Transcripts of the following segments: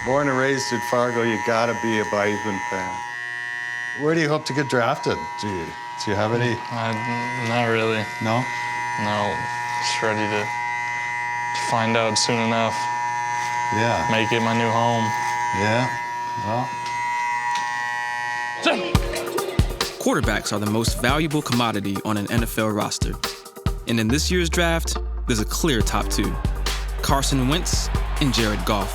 Born and raised in Fargo, you gotta be a Bison fan. Where do you hope to get drafted? Do you have any? Not really. No? No, just ready to find out soon enough. Yeah. Make it my new home. Yeah, well. Quarterbacks are the most valuable commodity on an NFL roster. And in this year's draft, there's a clear top two: Carson Wentz and Jared Goff.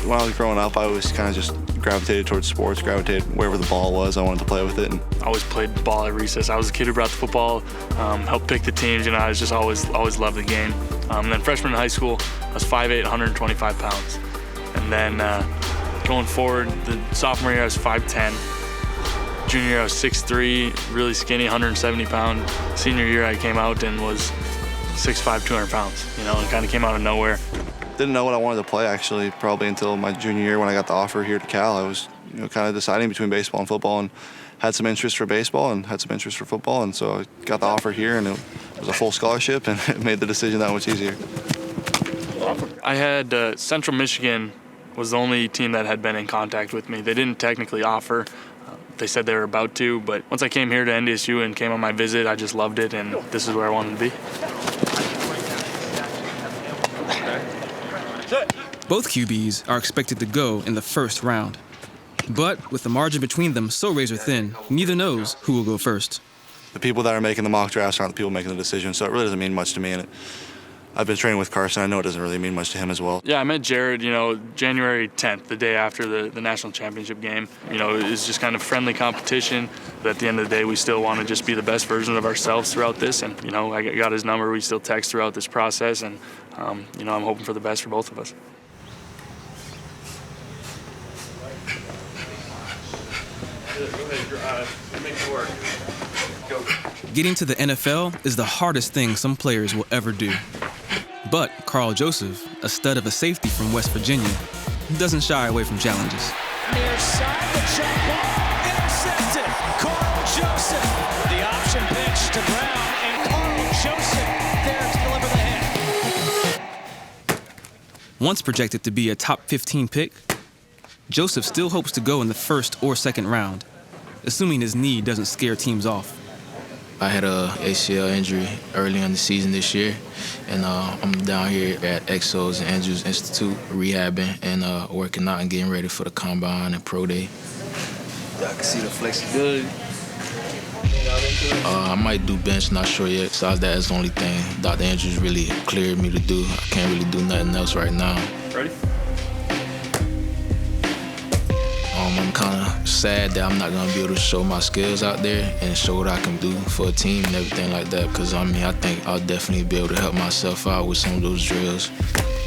When I was growing up, I was kind of just gravitated towards sports, gravitated wherever the ball was. I wanted to play with it. And I always played ball at recess. I was a kid who brought the football, helped pick the teams. I was just always loved the game. And then freshman in high school, I was 5'8", 125 pounds. And then going forward, the sophomore year I was 5'10". Junior year I was 6'3", really skinny, 170 pound. Senior year I came out and was 6'5", 200 pounds. And kind of came out of nowhere. Didn't know what I wanted to play, actually, probably until my junior year when I got the offer here to Cal. I was kind of deciding between baseball and football, and had some interest for baseball and had some interest for football. And so I got the offer here, and it was a full scholarship, and it made the decision that much easier. I had Central Michigan was the only team that had been in contact with me. They didn't technically offer. They said they were about to, but once I came here to NDSU and came on my visit, I just loved it, and this is where I wanted to be. Both QBs are expected to go in the first round. But with the margin between them so razor-thin, neither knows who will go first. The people that are making the mock drafts aren't the people making the decision, so it really doesn't mean much to me. And I've been training with Carson. I know it doesn't really mean much to him as well. Yeah, I met Jared, January 10th, the day after the national championship game. It was just kind of friendly competition. But at the end of the day, we still want to just be the best version of ourselves throughout this. And, I got his number. We still text throughout this process. And, I'm hoping for the best for both of us. Getting to the NFL is the hardest thing some players will ever do. But Karl Joseph, a stud of a safety from West Virginia, doesn't shy away from challenges. Near side, the jump ball, intercepted. Karl Joseph, the option pitch to Brown, and Karl Joseph there to deliver the hit. Once projected to be a top 15 pick, Joseph still hopes to go in the first or second round, assuming his knee doesn't scare teams off. I had a ACL injury early in the season this year, and I'm down here at Exos and Andrews Institute rehabbing and working out and getting ready for the combine and pro day. I can see the flexibility. I might do bench, not sure yet. Besides that, that's the only thing Dr. Andrews really cleared me to do. I can't really do nothing else right now. Ready? I'm kind of sad that I'm not going to be able to show my skills out there and show what I can do for a team and everything like that, because, I think I'll definitely be able to help myself out with some of those drills.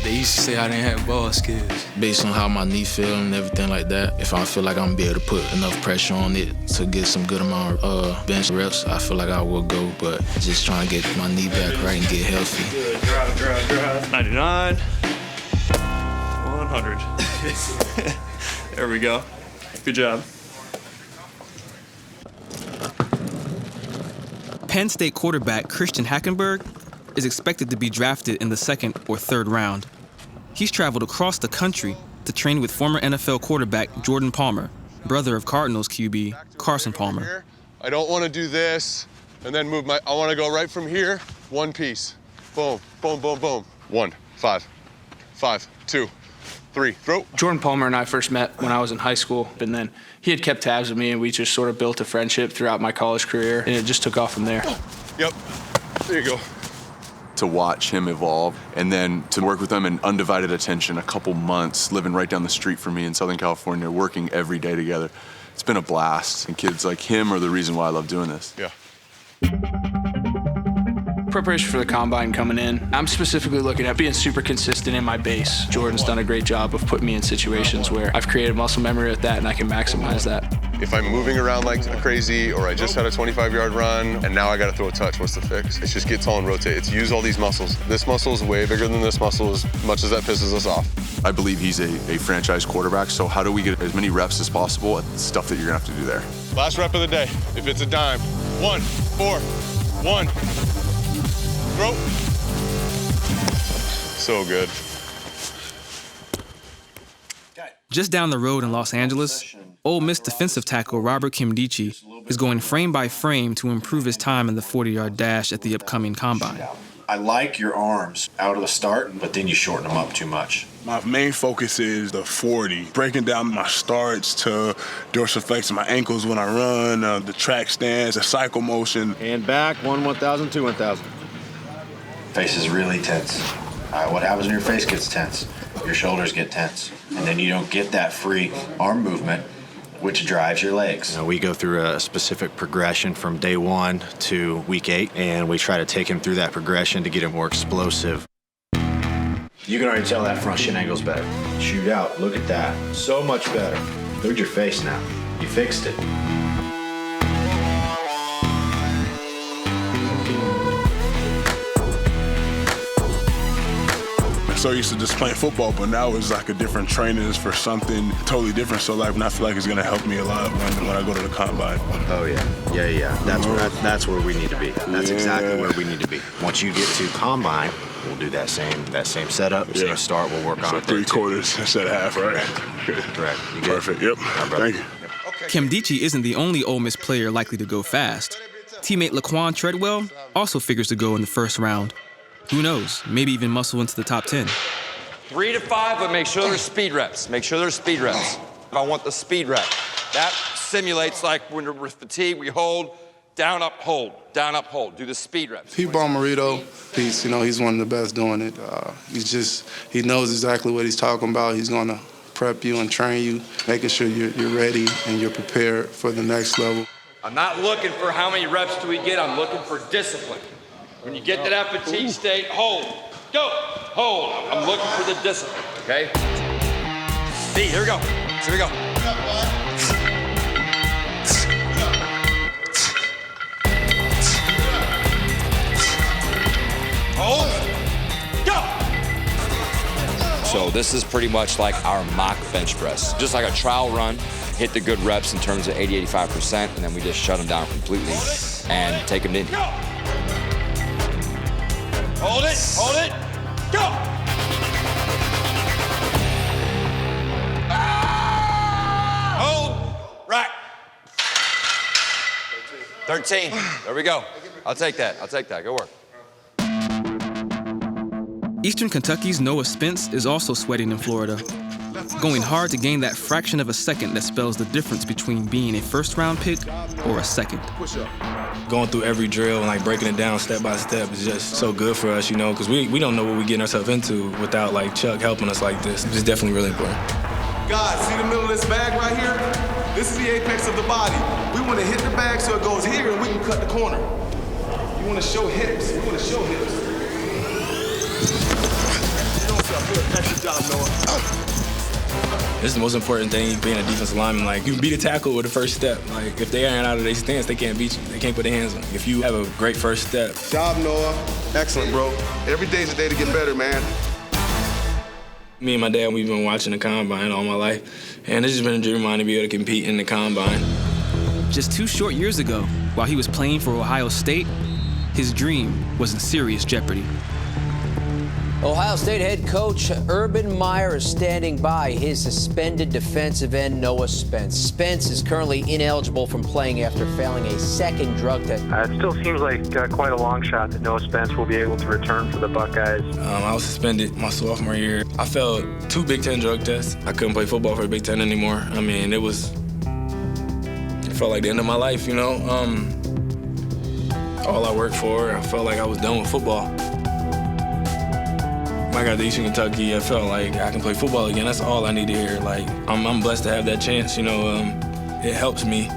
They used to say I didn't have ball skills. Based on how my knee feel and everything like that, if I feel like I'm going to be able to put enough pressure on it to get some good amount of bench reps, I feel like I will go, but just trying to get my knee back right and get healthy. Good, drive. 99, 100. There we go. Good job. Penn State quarterback Christian Hackenberg is expected to be drafted in the second or third round. He's traveled across the country to train with former NFL quarterback Jordan Palmer, brother of Cardinals QB Carson Palmer. I don't want to do this and then move I want to go right from here, one piece. Boom, boom, boom, boom. 1, 5, 5, 2, 3, throw. Jordan Palmer and I first met when I was in high school, and then he had kept tabs with me, and we just sort of built a friendship throughout my college career, and it just took off from there. Yep, there you go. To watch him evolve and then to work with him in undivided attention, a couple months, living right down the street from me in Southern California, working every day together. It's been a blast, and kids like him are the reason why I love doing this. Yeah. Preparation for the combine coming in, I'm specifically looking at being super consistent in my base. Jordan's done a great job of putting me in situations where I've created muscle memory with that, and I can maximize that. If I'm moving around like crazy, or I just had a 25-yard run, and now I got to throw a touch, what's the fix? It's just get tall and rotate. It's use all these muscles. This muscle is way bigger than this muscle, as much as that pisses us off. I believe he's a franchise quarterback, so how do we get as many reps as possible at the stuff that you're going to have to do there? Last rep of the day, if it's a dime. 1, 4, 1. Throw. So good. Just down the road in Los Angeles, Ole Miss defensive tackle Robert Nkemdiche is going frame by frame to improve his time in the 40-yard dash at the upcoming combine. I like your arms out of the start, but then you shorten them up too much. My main focus is the 40, breaking down my starts to dorsal flex my ankles when I run, the track stance, the cycle motion. And back, 1,000, 2, 1,000. Face is really tense. What happens when your face gets tense? Your shoulders get tense. And then you don't get that free arm movement, which drives your legs. We go through a specific progression from day 1 to week 8, and we try to take him through that progression to get him more explosive. You can already tell that front shin angle's better. Shoot out, look at that. So much better. Look at your face now. You fixed it. So used to just playing football, but now it's like a different training. It's for something totally different. So like, I feel like it's gonna help me a lot when I go to the combine. Oh yeah. That's where we need to be. That's exactly where we need to be. Once you get to combine, we'll do that same setup, same start. We'll work on it. 3 quarters instead of half, right? Correct. You good? Perfect. Yep. Thank you. Nkemdiche isn't the only Ole Miss player likely to go fast. Teammate Laquon Treadwell also figures to go in the first round. Who knows? Maybe even muscle into the top 10. 3 to 5, but make sure there's speed reps. Make sure there's speed reps. I want the speed rep. That simulates like when we're fatigued, we hold, down, up, hold, down, up, hold. Do the speed reps. Pete Bomarito, he's one of the best doing it. He knows exactly what he's talking about. He's gonna prep you and train you, making sure you're ready and you're prepared for the next level. I'm not looking for how many reps do we get, I'm looking for discipline. When you get to that fatigue state, hold, go, hold. I'm looking for the discipline, okay? Speed, here we go, here we go. Hold, go. So this is pretty much like our mock bench press. Just like a trial run, hit the good reps in terms of 80-85%, and then we just shut them down completely and take them in. Go. Hold it, go! Ah! Hold, rack. 13, there we go. I'll take that, good work. Eastern Kentucky's Noah Spence is also sweating in Florida, going hard to gain that fraction of a second that spells the difference between being a first-round pick or a second. Going through every drill and like breaking it down step by step is just so good for us, because we don't know what we're getting ourselves into without like Chuck helping us like this. It's definitely really important. Guys, see the middle of this bag right here? This is the apex of the body. We want to hit the bag so it goes here and we can cut the corner. You want to show hips. We want to show hips. You're doing something good. Excellent job, Noah. This is the most important thing, being a defensive lineman. Like, you can beat a tackle with the first step. Like, if they aren't out of their stance, they can't beat you. They can't put their hands on you. If you have a great first step. Job, Noah. Excellent, bro. Every day's a day to get better, man. Me and my dad, we've been watching the combine all my life, and it's just been a dream of mine to be able to compete in the combine. Just 2 short years ago, while he was playing for Ohio State, his dream was in serious jeopardy. Ohio State head coach Urban Meyer is standing by his suspended defensive end Noah Spence. Spence is currently ineligible from playing after failing a second drug test. It still seems like quite a long shot that Noah Spence will be able to return for the Buckeyes. I was suspended my sophomore year. I failed 2 Big Ten drug tests. I couldn't play football for the Big Ten anymore. I mean, it felt like the end of my life, All I worked for, I felt like I was done with football. When I got to Eastern Kentucky, I felt like I can play football again. That's all I need to hear. Like, I'm blessed to have that chance. It helps me,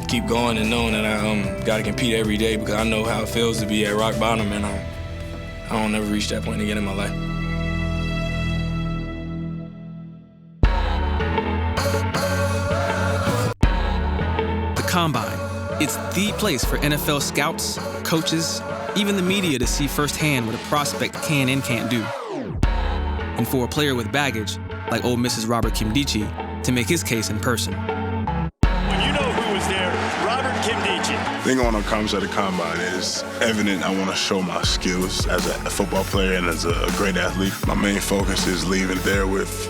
keep going and knowing that I got to compete every day because I know how it feels to be at rock bottom, and I don't ever reach that point again in my life. The Combine. It's the place for NFL scouts, coaches, even the media to see firsthand what a prospect can and can't do. And for a player with baggage, like Ole Miss's Robert Nkemdiche, to make his case in person. When you know who was there, Robert The thing when it comes to the combine is evident. I want to show my skills as a football player and as a great athlete. My main focus is leaving there with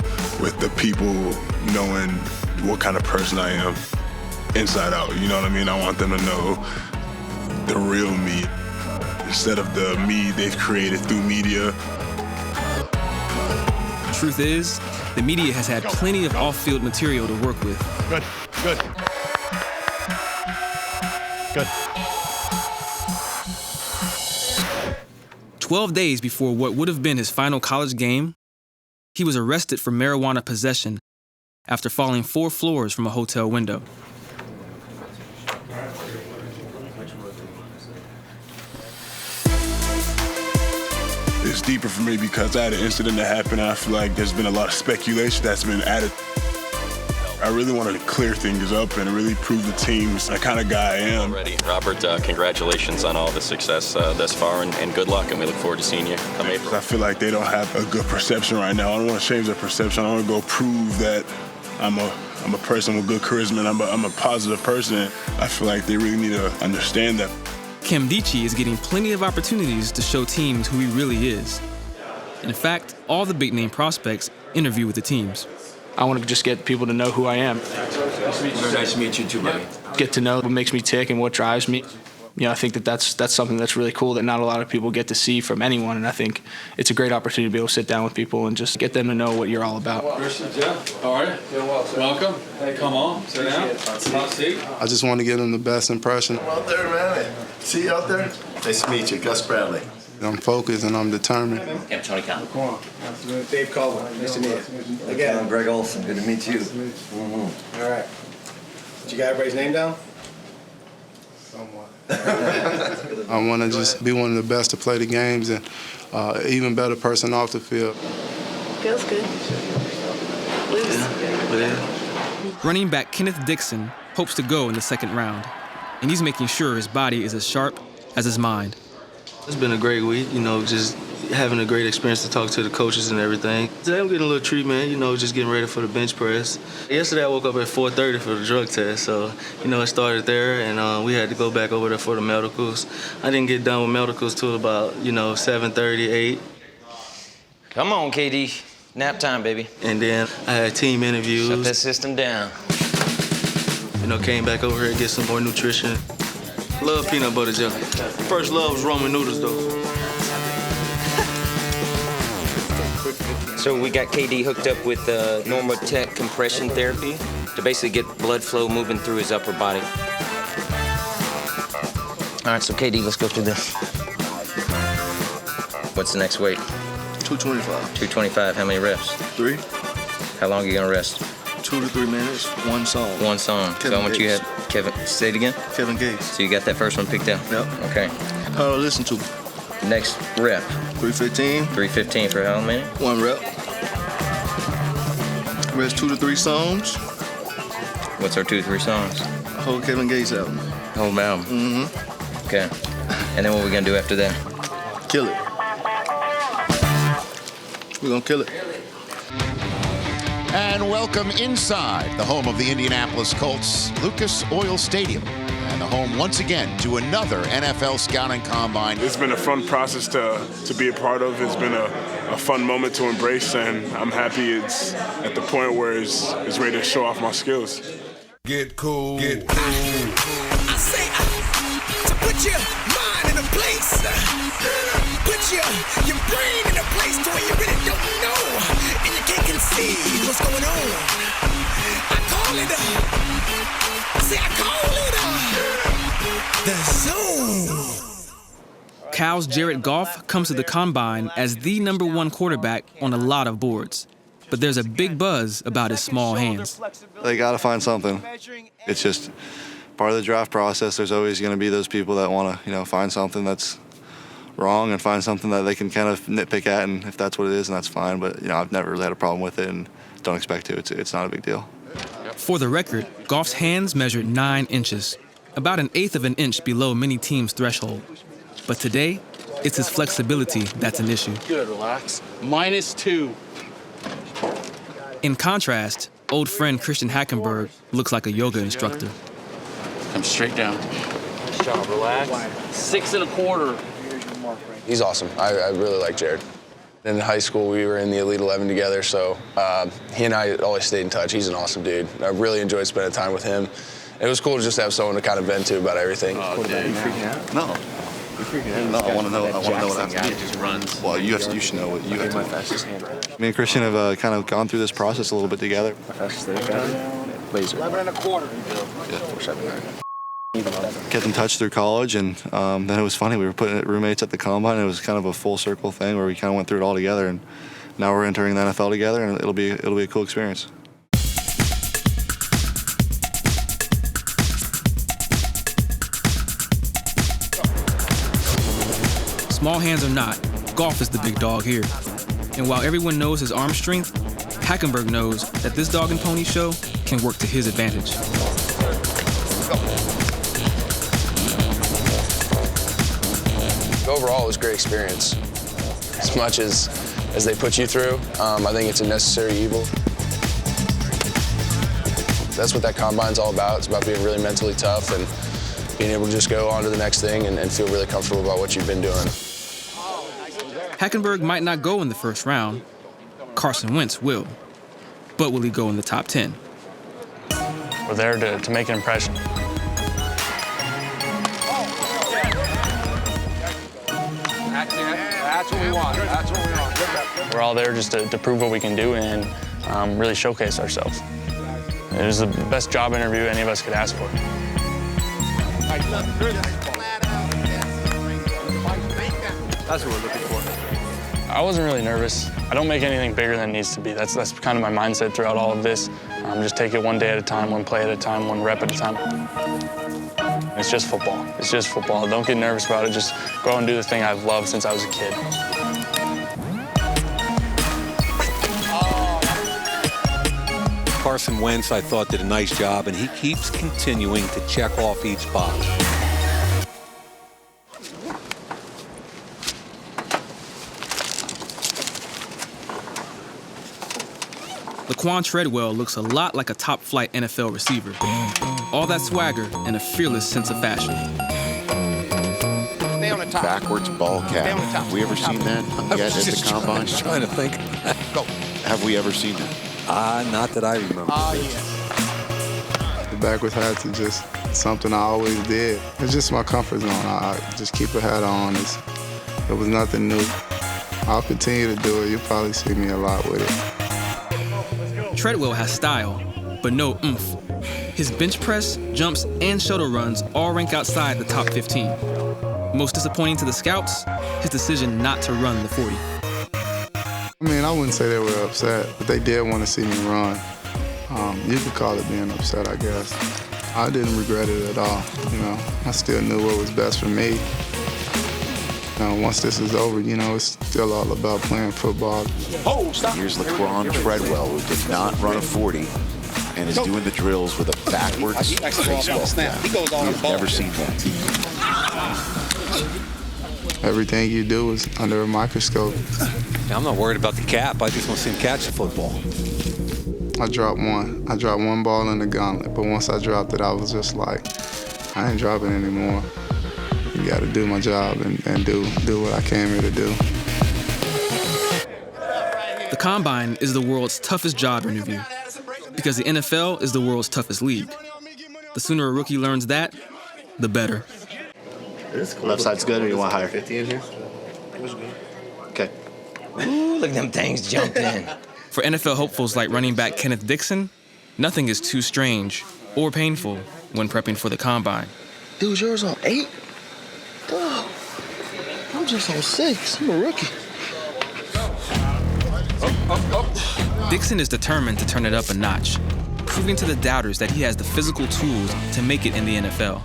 the people knowing what kind of person I am inside out. You know what I mean? I want them to know the real me instead of the me they've created through media. Truth is, the media has had plenty of off-field material to work with. Good, good. Good. 12 days before what would have been his final college game, he was arrested for marijuana possession after falling 4 floors from a hotel window. It's deeper for me because I had an incident that happened, and I feel like there's been a lot of speculation that's been added. I really wanted to clear things up and really prove the teams the kind of guy I am. Already. Robert, congratulations on all the success thus far, and good luck, and we look forward to seeing you come April. I feel like they don't have a good perception right now. I don't want to change their perception. I want to go prove that I'm a person with good charisma, and I'm a positive person. I feel like they really need to understand that. Nkemdiche is getting plenty of opportunities to show teams who he really is. In fact, all the big-name prospects interview with the teams. I want to just get people to know who I am. Very nice to meet you too, buddy. Get to know what makes me tick and what drives me. You know, I think that's something that's really cool that not a lot of people get to see from anyone, and I think it's a great opportunity to be able to sit down with people and just get them to know what you're all about. Christian, Jeff, how are you? Doing well, sir. Welcome. Hey, come on, sit down. Have a seat. I just want to give them the best impression. Come out there, man. See you out there? Nice to meet you, Gus Bradley. I'm focused and I'm determined. Yeah, Tony Khan. Laquon. Dave Carl. Nice to meet you. Again, I'm Greg Olson. Good to meet you. Mm-hmm. All right. Did you got everybody's name down? Somewhat. I want to just be one of the best to play the games and even better person off the field. Feels good. Loose. Running back Kenneth Dixon hopes to go in the second round, and he's making sure his body is as sharp as his mind. It's been a great week, you know, just having a great experience to talk to the coaches and everything. Today I'm getting a little treatment, you know, just getting ready for the bench press. Yesterday I woke up at 4:30 for the drug test, so, you know, it started there, and we had to go back over there for the medicals. I didn't get done with medicals till about, 7:30, 8. Come on, KD. Nap time, baby. And then I had team interviews. Shut that system down. You know, came back over here to get some more nutrition. Love peanut butter jelly. First love was ramen noodles, though. So we got KD hooked up with Normatec compression therapy to basically get blood flow moving through his upper body. All right, so KD, let's go through this. What's the next weight? 225. 225, how many reps? 3. How long are you gonna rest? 2 to 3 minutes, one song. One song. Kevin so I want you Gates. to have Kevin, say it again? Kevin Gates. So you got that first one picked out? Yep. Okay. How to listen to me. Next rep. 315. 315 for how many? 1 rep. Rest 2 to 3 songs. What's our 2 to 3 songs? Whole Kevin Gates album. Whole album? Mm-hmm. Okay. And then what are we gonna do after that? Kill it. We're gonna kill it. And welcome inside the home of the Indianapolis Colts, Lucas Oil Stadium, and the home once again to another NFL Scouting Combine. It's been a fun process to be a part of. It's been a fun moment to embrace, and I'm happy it's at the point where it's ready to show off my skills. Get cool. Get cool. I say to put your mind in a place, put your brain in a place to where you really don't know, and you can't conceive what's going on. I call it the zone. Cal's Jared Goff comes to the Combine as the #1 quarterback on a lot of boards. But there's a big buzz about his small hands. They got to find something. It's just part of the draft process. There's always going to be those people that want to, find something that's wrong and find something that they can kind of nitpick at, and if that's what it is, then that's fine. But, I've never really had a problem with it and don't expect to. It's not a big deal. For the record, Goff's hands measured 9 inches, about 1/8 of an inch below many teams' threshold. But today, it's his flexibility that's an issue. Good, relax. -2. In contrast, old friend Christian Hackenberg looks like a yoga instructor. Come straight down. Nice job, relax. 6 1/4. He's awesome. I really like Jared. In high school, we were in the Elite 11 together, so he and I always stayed in touch. He's an awesome dude. I really enjoyed spending time with him. It was cool to just have someone to kind of vent to about everything. No. You're freaking out? No, I want to know what happens. He just runs. Well, you should know what you have to. My fastest hand. Me and Christian have kind of gone through this process a little bit together. My fastest hand. Laser. 11 1/4. Yeah. 4.79. Kept in touch through college, and then it was funny. We were putting roommates at the combine, and it was kind of a full circle thing where we kind of went through it all together, and now we're entering the NFL together, and it'll be a cool experience. Small hands or not, Goff is the big dog here. And while everyone knows his arm strength, Hackenberg knows that this dog and pony show can work to his advantage. Overall, it was a great experience. As much as they put you through, I think it's a necessary evil. That's what that combine's all about. It's about being really mentally tough and being able to just go on to the next thing and feel really comfortable about what you've been doing. Hackenberg might not go in the first round. Carson Wentz will. But will he go in the top 10? We're there to make an impression. That's what we want. That's what we want. Good. We're all there just to prove what we can do and really showcase ourselves. It was the best job interview any of us could ask for. That's what we're looking for. I wasn't really nervous. I don't make anything bigger than it needs to be. That's kind of my mindset throughout all of this. Just take it one day at a time, one play at a time, one rep at a time. It's just football. It's just football. Don't get nervous about it. Just go out and do the thing I've loved since I was a kid. Carson Wentz, I thought, did a nice job, and he keeps continuing to check off each box. Laquon Treadwell looks a lot like a top-flight NFL receiver. All that swagger and a fearless sense of fashion. Stay on the top. Backwards ball cap. Stay on the top. Have we ever seen that yet at the combine? I was trying to think. Go. Have we ever seen that? Not that I remember. Yeah. The backwards hats are just something I always did. It's just my comfort zone. I just keep a hat on. It was nothing new. I'll continue to do it. You'll probably see me a lot with it. Treadwell has style, but no oomph. His bench press, jumps, and shuttle runs all rank outside the top 15. Most disappointing to the scouts, his decision not to run the 40. I mean, I wouldn't say they were upset, but they did want to see me run. You could call it being upset, I guess. I didn't regret it at all, I still knew what was best for me. Once this is over, it's still all about playing football. Oh, stop. Here's Laquon Treadwell, who did not run a 40 and is doing the drills with a backwards baseball cap. We've never seen that. Everything you do is under a microscope. I'm not worried about the cap. I just want to see him catch the football. I dropped one. I dropped one ball in the gauntlet, but once I dropped it, I was just like, I ain't dropping anymore. You got to do my job and do what I came here to do. The Combine is the world's toughest job interview because the NFL is the world's toughest league. The sooner a rookie learns that, the better. Left side's good, or you want higher? 50 in here? Okay. Ooh, look at them things jump in. For NFL hopefuls like running back Kenneth Dixon, nothing is too strange or painful when prepping for the Combine. Dude, yours on 8? Oh, I'm just on 6. I'm a rookie. Dixon is determined to turn it up a notch, proving to the doubters that he has the physical tools to make it in the NFL.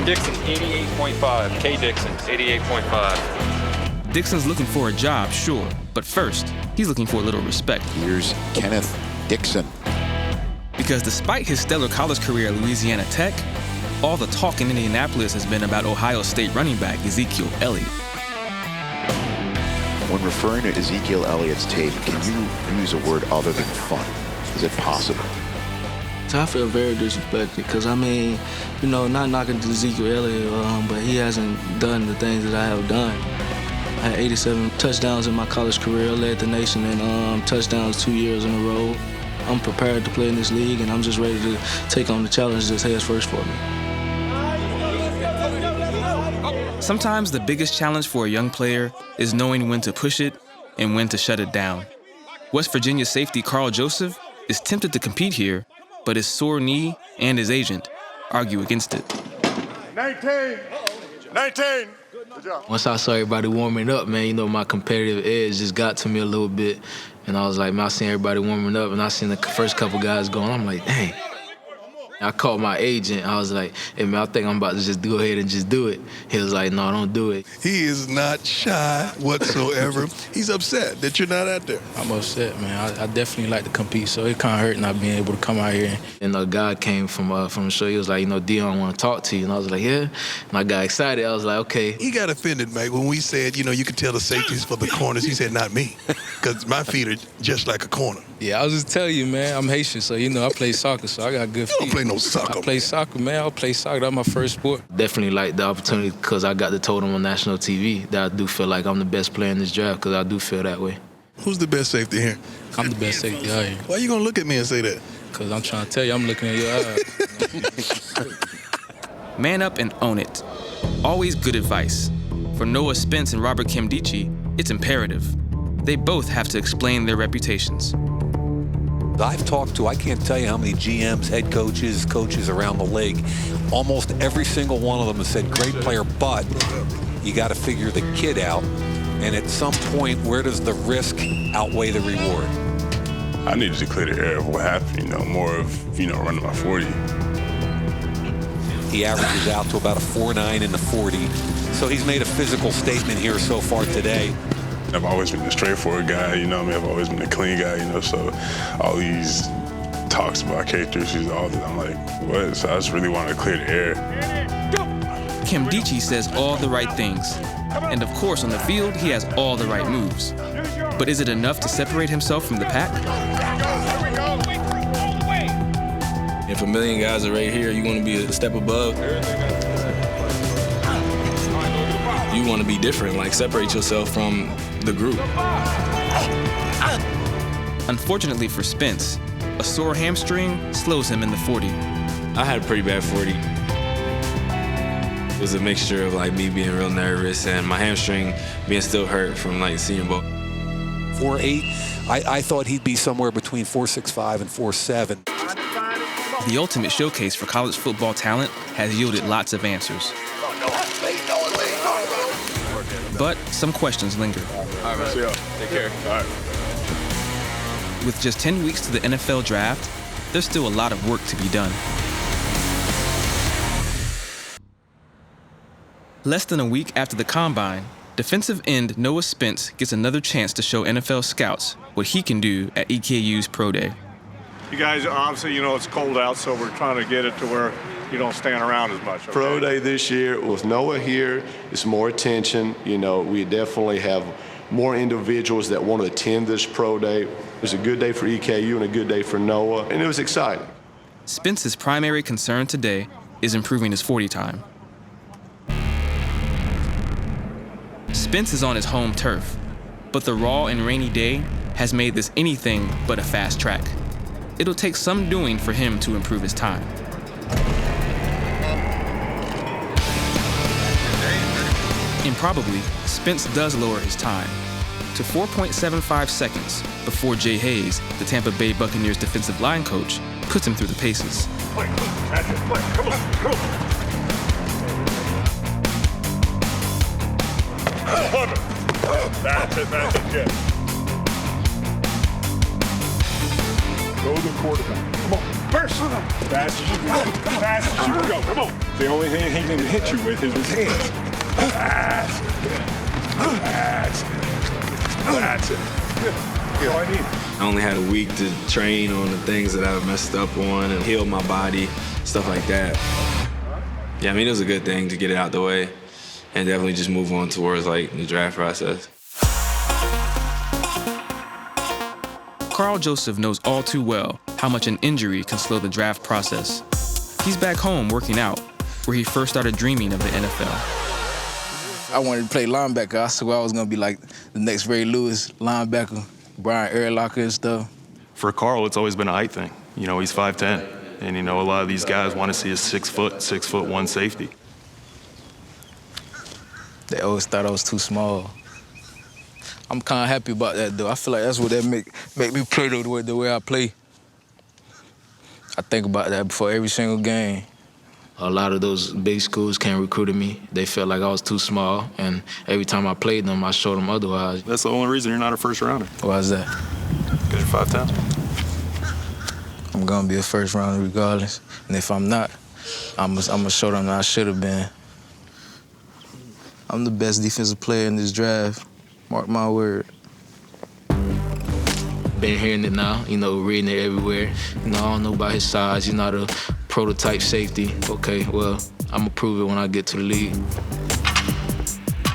Dixon, 88.5. K. Dixon, 88.5. Dixon's looking for a job, sure, but first, he's looking for a little respect. Here's Kenneth Dixon. Because despite his stellar college career at Louisiana Tech, all the talk in Indianapolis has been about Ohio State running back Ezekiel Elliott. When referring to Ezekiel Elliott's tape, can you use a word other than fun? Is it possible? I feel very disrespected because, I mean, you know, not knocking Ezekiel Elliott, but he hasn't done the things that I have done. I had 87 touchdowns in my college career, led the nation in touchdowns 2 years in a row. I'm prepared to play in this league, and I'm just ready to take on the challenge that's heads first for me. Sometimes the biggest challenge for a young player is knowing when to push it and when to shut it down. West Virginia safety Karl Joseph is tempted to compete here, but his sore knee and his agent argue against it. 19! 19! Good job. Once I saw everybody warming up, man, you know, my competitive edge just got to me a little bit. And I was like, man, I seen everybody warming up, and I seen the first couple guys going. I'm like, dang. I called my agent. I was like, hey, man, I think I'm about to just go ahead and just do it. He was like, no, don't do it. He is not shy whatsoever. He's upset that you're not out there. I'm upset, man. I definitely like to compete, so it kind of hurt not being able to come out here. And a guy came from the show. He was like, you know, Dion, I want to talk to you. And I was like, yeah. And I got excited. I was like, okay. He got offended, mate, when we said, you know, you could tell the safeties for the corners. He said, not me, because my feet are just like a corner. Yeah, I was just telling you, man, I'm Haitian, so, you know, I play soccer, so I got good feet. You don't play no soccer. I play soccer, man. I'll play soccer. That's my first sport. Definitely like the opportunity because I got to tell them on national TV that I do feel like I'm the best player in this draft because I do feel that way. Who's the best safety here? I'm the best safety out here. Why you going to look at me and say that? Because I'm trying to tell you, I'm looking at your eyes. Man up and own it. Always good advice. For Noah Spence and Robert Nkemdiche, it's imperative. They both have to explain their reputations. I've talked to, I can't tell you how many GMs, head coaches, coaches around the league. Almost every single one of them has said, great player, but you got to figure the kid out. And at some point, where does the risk outweigh the reward? I needed to clear the air of what happened, you know, more of, you know, running my 40. He averages out to about a 4.9 in the 40. So he's made a physical statement here so far today. I've always been a straightforward guy, you know what I mean? I've always been a clean guy, you know, so all these talks about character issues, all that, I'm like, what? So I just really wanted to clear the air. Nkemdiche says all the right things. And of course, on the field, he has all the right moves. But is it enough to separate himself from the pack? If a million guys are right here, you want to be a step above. You want to be different, like separate yourself from the group. Unfortunately for Spence, a sore hamstring slows him in the 40. I had a pretty bad 40. It was a mixture of like me being real nervous and my hamstring being still hurt from like Senior Bowl. 4.8, I thought he'd be somewhere between 4.65 and 4.7. The ultimate showcase for college football talent has yielded lots of answers. But some questions linger. All right, man. See y'all. Take care. All right. With just 10 weeks to the NFL draft, there's still a lot of work to be done. Less than a week after the Combine, defensive end Noah Spence gets another chance to show NFL scouts what he can do at EKU's Pro Day. You guys, obviously, you know, it's cold out, so we're trying to get it to where you don't stand around as much. Okay? Pro Day this year, with Noah here, it's more attention. You know, we definitely have more individuals that want to attend this Pro Day. It was a good day for EKU and a good day for Noah, and it was exciting. Spence's primary concern today is improving his 40 time. Spence is on his home turf, but the raw and rainy day has made this anything but a fast track. It'll take some doing for him to improve his time. Improbably, Spence does lower his time to 4.75 seconds before Jay Hayes, the Tampa Bay Buccaneers defensive line coach, puts him through the paces. Come on. That's it, Jay. Go to the quarterback. Come on. Burst with him. Fast as you can go. Fast as you can go. Come on. The only thing he can hit you with is his hands. That's it. That's all I need. I only had a week to train on the things that I messed up on and heal my body, stuff like that. Yeah, I mean, it was a good thing to get it out the way and definitely just move on towards like the draft process. Karl Joseph knows all too well how much an injury can slow the draft process. He's back home working out, where he first started dreaming of the NFL. I wanted to play linebacker. I swear I was going to be like the next Ray Lewis linebacker, Brian Urlacher and stuff. For Karl, it's always been a height thing. You know, he's 5'10", and you know, a lot of these guys want to see a 6'1" safety. They always thought I was too small. I'm kind of happy about that, though. I feel like that's what that make me play the way I play. I think about that before every single game. A lot of those big schools can't recruit me. They felt like I was too small, and every time I played them, I showed them otherwise. That's the only reason you're not a first rounder. Why is that? Because you're 5'10". I'm gonna be a first rounder regardless, and if I'm not, I'm gonna show them that I should have been. I'm the best defensive player in this draft. Mark my word. Been hearing it now, you know, reading it everywhere. You know, I don't know about his size. He's not a prototype safety. Okay, well, I'm gonna prove it when I get to the league.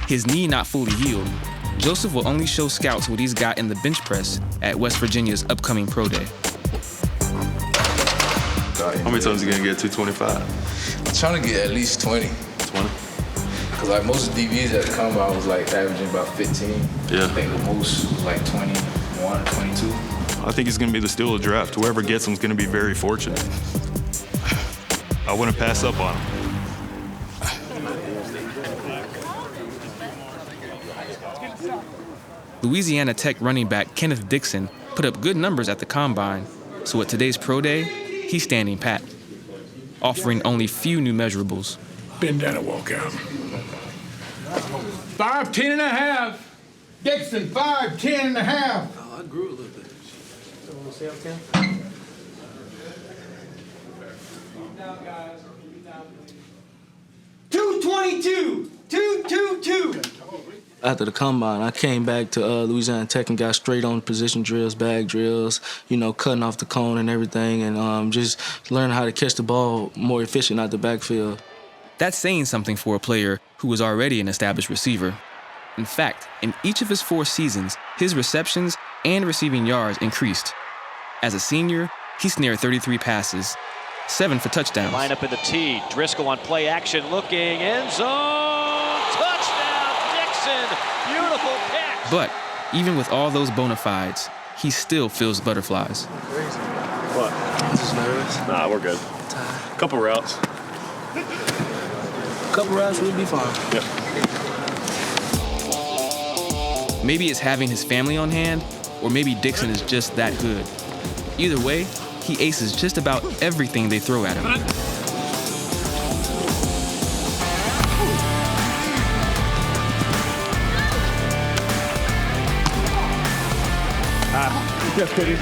His knee not fully healed, Joseph will only show scouts what he's got in the bench press at West Virginia's upcoming pro day. How many times are you gonna get 225? I'm trying to get at least 20. 20? Because like most of the DBs at the combine was like averaging about 15. Yeah. I think the most was like 21 or 22. I think he's gonna be the steal of the draft. Whoever gets him is gonna be very fortunate. I wouldn't pass up on him. Louisiana Tech running back Kenneth Dixon put up good numbers at the combine, so at today's pro day, he's standing pat, offering only few new measurables. Bend down and walk out. 5'10" and a half. Dixon, 5'10" and a half. Oh, I grew a little bit. See how I can? 222. 222. After the combine, I came back to Louisiana Tech and got straight on position drills, bag drills, you know, cutting off the cone and everything, and just learning how to catch the ball more efficient out the backfield. That's saying something for a player who was already an established receiver. In fact, in each of his 4 seasons, his receptions and receiving yards increased. As a senior, he snared 33 passes, 7 for touchdowns. Line up in the T. Driscoll on play action, looking, end zone, touchdown, Dixon, beautiful catch. But even with all those bona fides, he still feels butterflies. What? I'm just nervous. Nah, we're good. Couple routes. Couple routes, we'll be fine. Yep. Maybe it's having his family on hand, or maybe Dixon is just that good. Either way, he aces just about everything they throw at him. Yes, Kitty.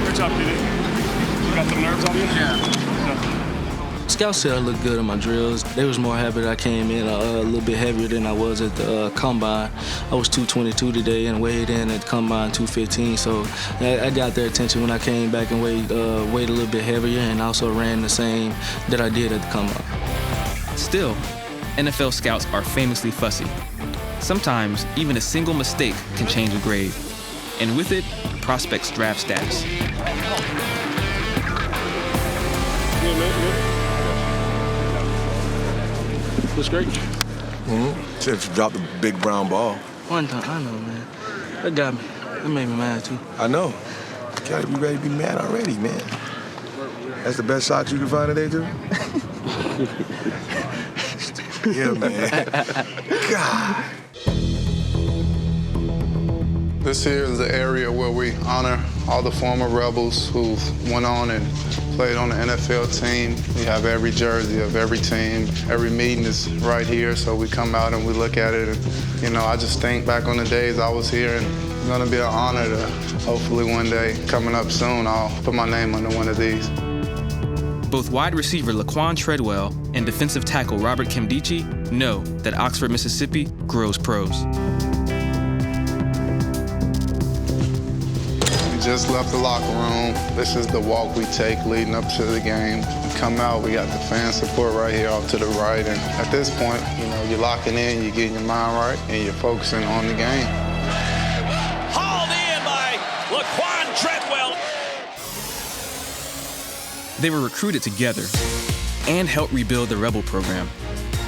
Good job, Kitty. You got some nerves on you? Yeah. Scouts said I looked good in my drills. They was more happy that I came in a little bit heavier than I was at the combine. I was 222 today and weighed in at the combine 215, so I got their attention when I came back and weighed a little bit heavier and also ran the same that I did at the combine. Still, NFL scouts are famously fussy. Sometimes, even a single mistake can change a grade. And with it, prospects' draft status. Looks great. Except you dropped a big brown ball. One time, I know, man. That got me. That made me mad, too. I know. You gotta be ready to be mad already, man. That's the best shot you can find today, too? Yeah, man. God. This here is the area where we honor all the former Rebels who went on and played on the NFL team. We have every jersey of every team. Every meeting is right here, so we come out and we look at it. And, you know, I just think back on the days I was here, and it's gonna be an honor to hopefully one day, coming up soon, I'll put my name under one of these. Both wide receiver Laquon Treadwell and defensive tackle Robert Nkemdiche know that Oxford, Mississippi grows pros. just left the locker room. This is the walk we take leading up to the game. We come out, we got the fan support right here off to the right. And at this point, you're locking in, you're getting your mind right, and you're focusing on the game. Hauled in by Laquon Treadwell. They were recruited together and helped rebuild the Rebel program.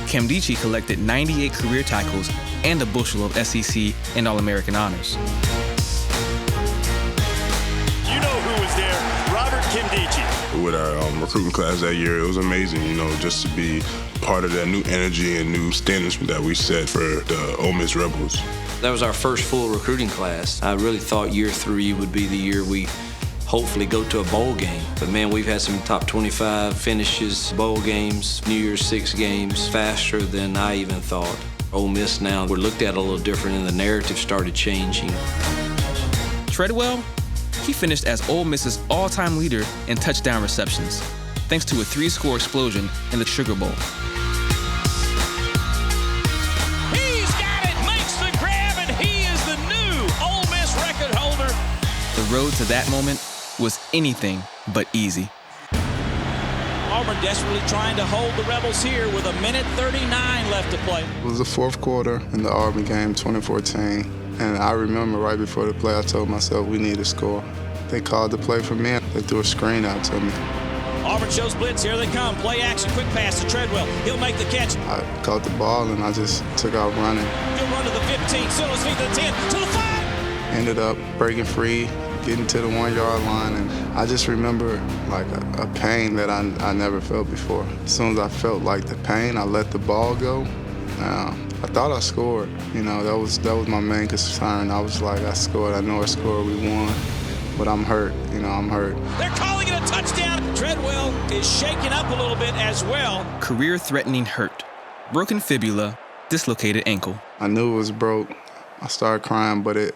Nkemdiche collected 98 career tackles and a bushel of SEC and All-American honors. You know who was there, Robert Nkemdiche. With our recruiting class that year, it was amazing, just to be part of that new energy and new standards that we set for the Ole Miss Rebels. That was our first full recruiting class. I really thought year 3 would be the year we hopefully go to a bowl game. But man, we've had some top 25 finishes, bowl games, New Year's 6 games, faster than I even thought. Ole Miss now, we're looked at a little different and the narrative started changing. Treadwell, he finished as Ole Miss's all-time leader in touchdown receptions, thanks to a 3-score explosion in the Sugar Bowl. He's got it, makes the grab, and he is the new Ole Miss record holder. The road to that moment was anything but easy. Auburn desperately trying to hold the Rebels here with 1:39 left to play. It was the fourth quarter in the Auburn game, 2014. And I remember right before the play, I told myself, we need to score. They called the play for me. They threw a screen out to me. Auburn shows blitz. Here they come. Play action, quick pass to Treadwell. He'll make the catch. I caught the ball, and I just took out running. He'll run to the 15, still his feet to the 10, to the 5. Ended up breaking free, getting to the 1-yard line, and I just remember like a pain that I never felt before. As soon as I felt like the pain, I let the ball go. I thought I scored. That was my main concern. I was like, I scored. I know I scored. We won. But I'm hurt. I'm hurt. They're calling it a touchdown. Treadwell is shaking up a little bit as well. Career-threatening hurt. Broken fibula, dislocated ankle. I knew it was broke. I started crying, but it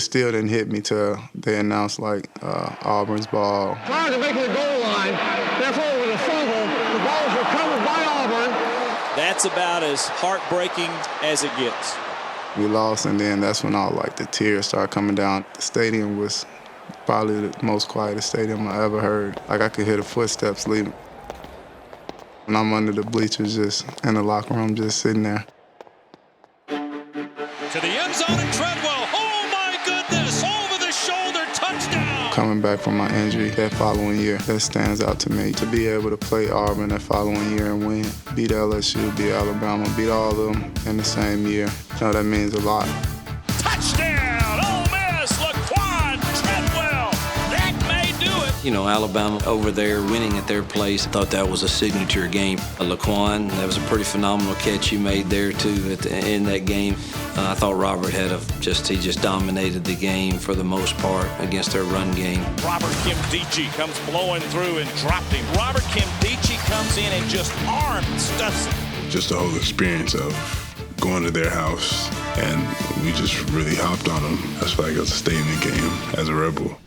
still didn't hit me till they announced Auburn's ball. Prior to making the goal line, therefore with a fumble, the ball is recovered by Auburn. That's about as heartbreaking as it gets. We lost, and then that's when all the tears started coming down. The stadium was probably the most quietest stadium I ever heard. I could hear the footsteps leaving. And I'm under the bleachers just in the locker room just sitting there. To the end zone and Treadwell. Oh my goodness! Over the shoulder touchdown! Coming back from my injury that following year, that stands out to me. To be able to play Auburn that following year and win, beat LSU, beat Alabama, beat all of them in the same year, that means a lot. Touchdown! Ole Miss, Laquon Treadwell. That may do it. Alabama over there winning at their place. I thought that was a signature game. Laquon, that was a pretty phenomenal catch he made there too in that game. I thought Robert he just dominated the game for the most part against their run game. Robert Nkemdiche comes blowing through and dropped him. Robert Nkemdiche comes in and just armed stuffs him. Just the whole experience of going to their house, and we just really hopped on them. That's why I got to stay in the game as a Rebel.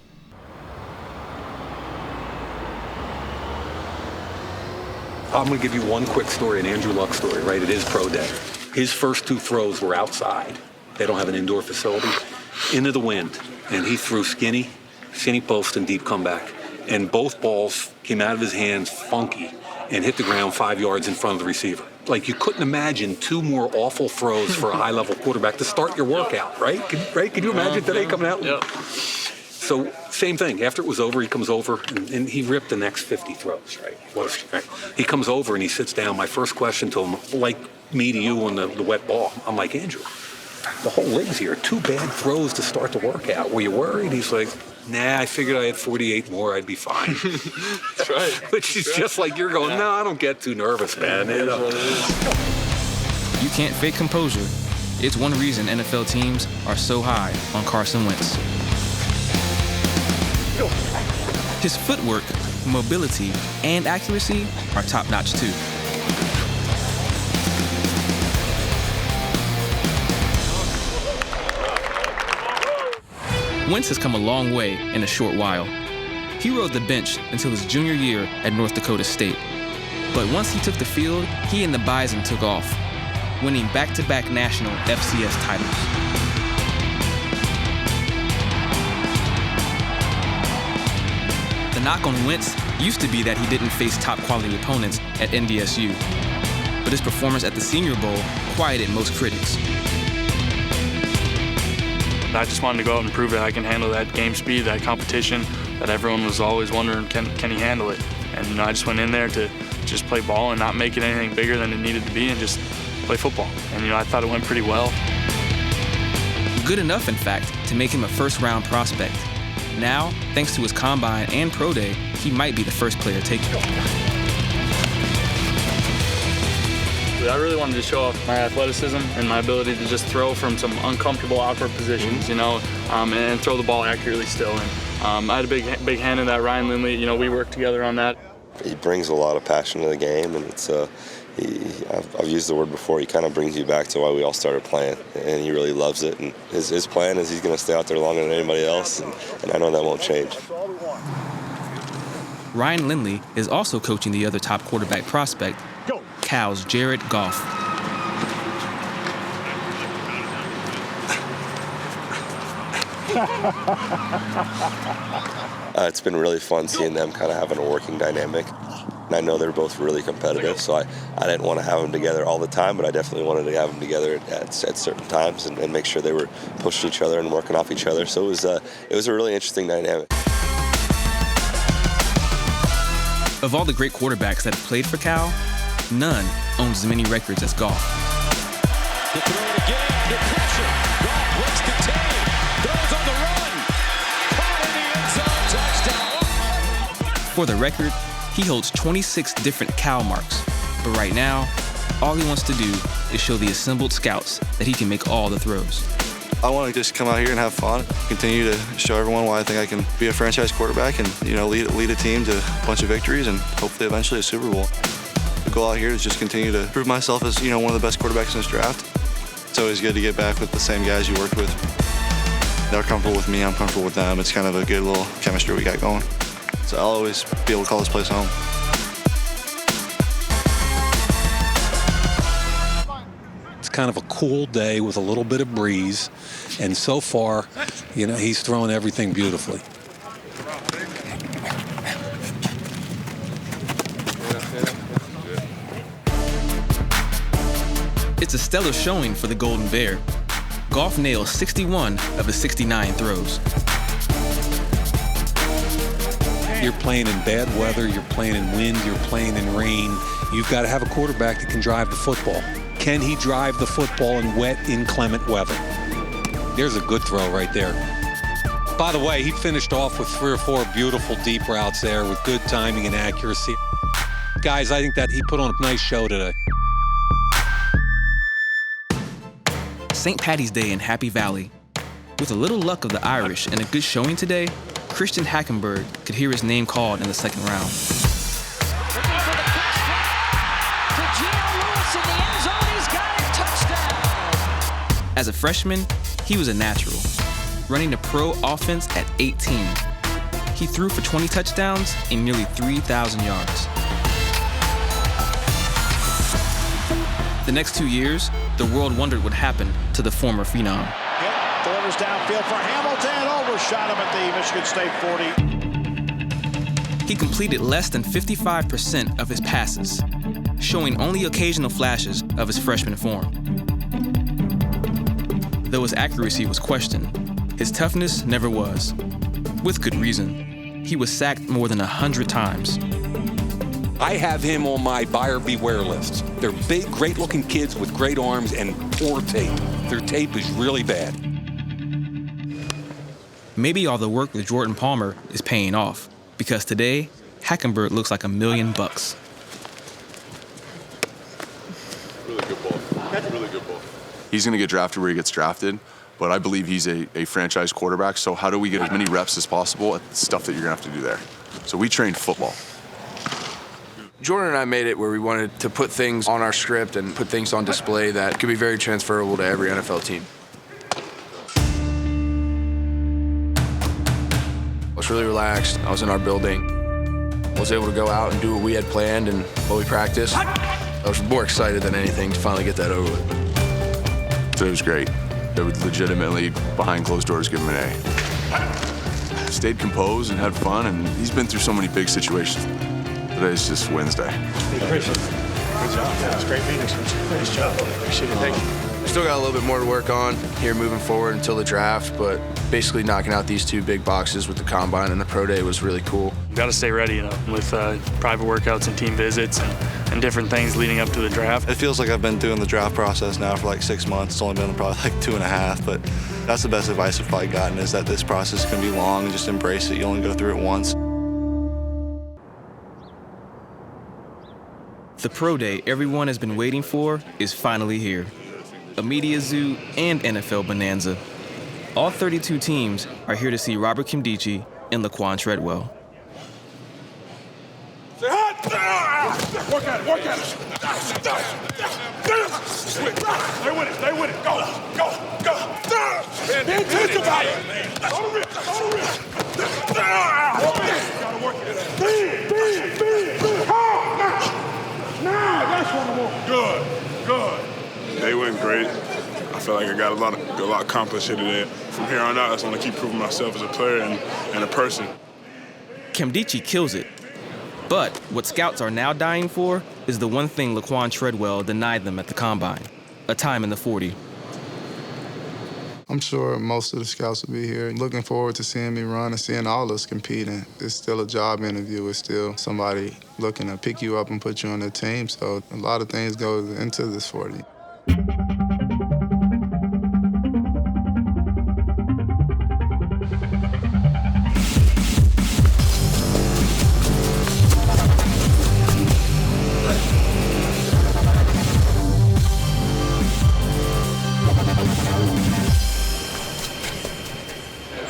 I'm going to give you one quick story, an Andrew Luck story, right? It is pro day. His first 2 throws were outside. They don't have an indoor facility. Into the wind. And he threw skinny post and deep comeback. And both balls came out of his hands funky and hit the ground 5 yards in front of the receiver. You couldn't imagine 2 more awful throws for a high-level quarterback to start your workout, right? Can you imagine today coming out? Yep. So same thing. After it was over, he comes over and he ripped the next 50 throws, right? He comes over and he sits down. My first question to him, like me to you on the wet ball, I'm like, Andrew, the whole league's here. 2 bad throws to start the workout. Were you worried? He's like, nah, I figured I had 48 more, I'd be fine. That's right. Which is just like you're going, no, I don't get too nervous, man. You can't fake composure. It's one reason NFL teams are so high on Carson Wentz. His footwork, mobility, and accuracy are top-notch too. Wentz has come a long way in a short while. He rode the bench until his junior year at North Dakota State. But once he took the field, he and the Bison took off, winning back-to-back national FCS titles. knock on Wentz used to be that he didn't face top-quality opponents at NDSU. But his performance at the Senior Bowl quieted most critics. I just wanted to go out and prove that I can handle that game speed, that competition, that everyone was always wondering, can he handle it? And I just went in there to just play ball and not make it anything bigger than it needed to be and just play football. And I thought it went pretty well. Good enough, in fact, to make him a first-round prospect. Now, thanks to his combine and pro day, he might be the first player taken. I really wanted to show off my athleticism and my ability to just throw from some uncomfortable, awkward positions, and throw the ball accurately still. And I had a big hand in that. Ryan Lindley, we worked together on that. He brings a lot of passion to the game, and it's I've used the word before, he kind of brings you back to why we all started playing, and he really loves it. And his plan is he's going to stay out there longer than anybody else, and I know that won't change. Ryan Lindley is also coaching the other top quarterback prospect, Cal's Jared Goff. It's been really fun seeing them kind of having a working dynamic. And I know they're both really competitive, so I didn't want to have them together all the time, but I definitely wanted to have them together at certain times and make sure they were pushing each other and working off each other. So it was a really interesting dynamic. Of all the great quarterbacks that have played for Cal, none owns as many records as Goff. The throw it again, the pressure. Goff breaks the tape, throws on the run. Caught in the end zone, touchdown. For the record, he holds 26 different Cal marks. But right now, all he wants to do is show the assembled scouts that he can make all the throws. I want to just come out here and have fun, continue to show everyone why I think I can be a franchise quarterback and lead a team to a bunch of victories and hopefully eventually a Super Bowl. The goal out here is just continue to prove myself as one of the best quarterbacks in this draft. It's always good to get back with the same guys you worked with. They're comfortable with me, I'm comfortable with them. It's kind of a good little chemistry we got going. So I'll always be able to call this place home. It's kind of a cool day with a little bit of breeze, and so far, he's throwing everything beautifully. It's a stellar showing for the Golden Bear. Goff nails 61 of his 69 throws. You're playing in bad weather, you're playing in wind, you're playing in rain. You've got to have a quarterback that can drive the football. Can he drive the football in wet, inclement weather? There's a good throw right there. By the way, he finished off with 3 or 4 beautiful deep routes there with good timing and accuracy. Guys, I think that he put on a nice show today. St. Patty's Day in Happy Valley. With a little luck of the Irish and a good showing today, Christian Hackenberg could hear his name called in the second round. As a freshman, he was a natural, running the pro offense at 18. He threw for 20 touchdowns and nearly 3,000 yards. The next 2 years, the world wondered what happened to the former phenom. Delivers downfield for Hamilton, overshot him at the Michigan State 40. He completed less than 55% of his passes, showing only occasional flashes of his freshman form. Though his accuracy was questioned, his toughness never was. With good reason. He was sacked more than 100 times. I have him on my buyer beware list. They're big, great-looking kids with great arms and poor tape. Their tape is really bad. Maybe all the work with Jordan Palmer is paying off, because today, Hackenberg looks like $1 million. Really good ball. Really good ball. He's going to get drafted where he gets drafted, but I believe he's a franchise quarterback, so how do we get as many reps as possible at the stuff that you're going to have to do there? So we trained football. Jordan and I made it where we wanted to put things on our script and put things on display that could be very transferable to every NFL team. I was really relaxed. I was in our building. I was able to go out and do what we had planned and what we practiced. I was more excited than anything to finally get that over with. So it was great. They would legitimately, behind closed doors, give him an A. stayed composed and had fun, and he's been through so many big situations. Today's just Wednesday. Hey, Christian. Good job. Yeah, it was great meeting. Nice job. Appreciate it. Thank you. Still got a little bit more to work on here moving forward until the draft, but basically knocking out these 2 big boxes with the combine and the pro day was really cool. Got to stay ready, with private workouts and team visits and different things leading up to the draft. It feels like I've been doing the draft process now for like 6 months. It's only been probably like 2.5, but that's the best advice I've probably gotten, is that this process can be long and just embrace it. You only go through it once. The pro day everyone has been waiting for is finally here. A media zoo and NFL bonanza. All 32 teams are here to see Robert Nkemdiche and Laquon Treadwell. Work at it, work at it. Stay with it, stay with it. Go. Man, think about it. Go to rip. Gotta work it. Now, that's what I want. Good. They went great. I feel like I got a lot accomplished here today. From here on out, I just want to keep proving myself as a player and a person. Nkemdiche kills it. But what scouts are now dying for is the one thing Laquon Treadwell denied them at the combine, a time in the 40. I'm sure most of the scouts will be here looking forward to seeing me run and seeing all of us competing. It's still a job interview. It's still somebody looking to pick you up and put you on their team. So a lot of things go into this 40.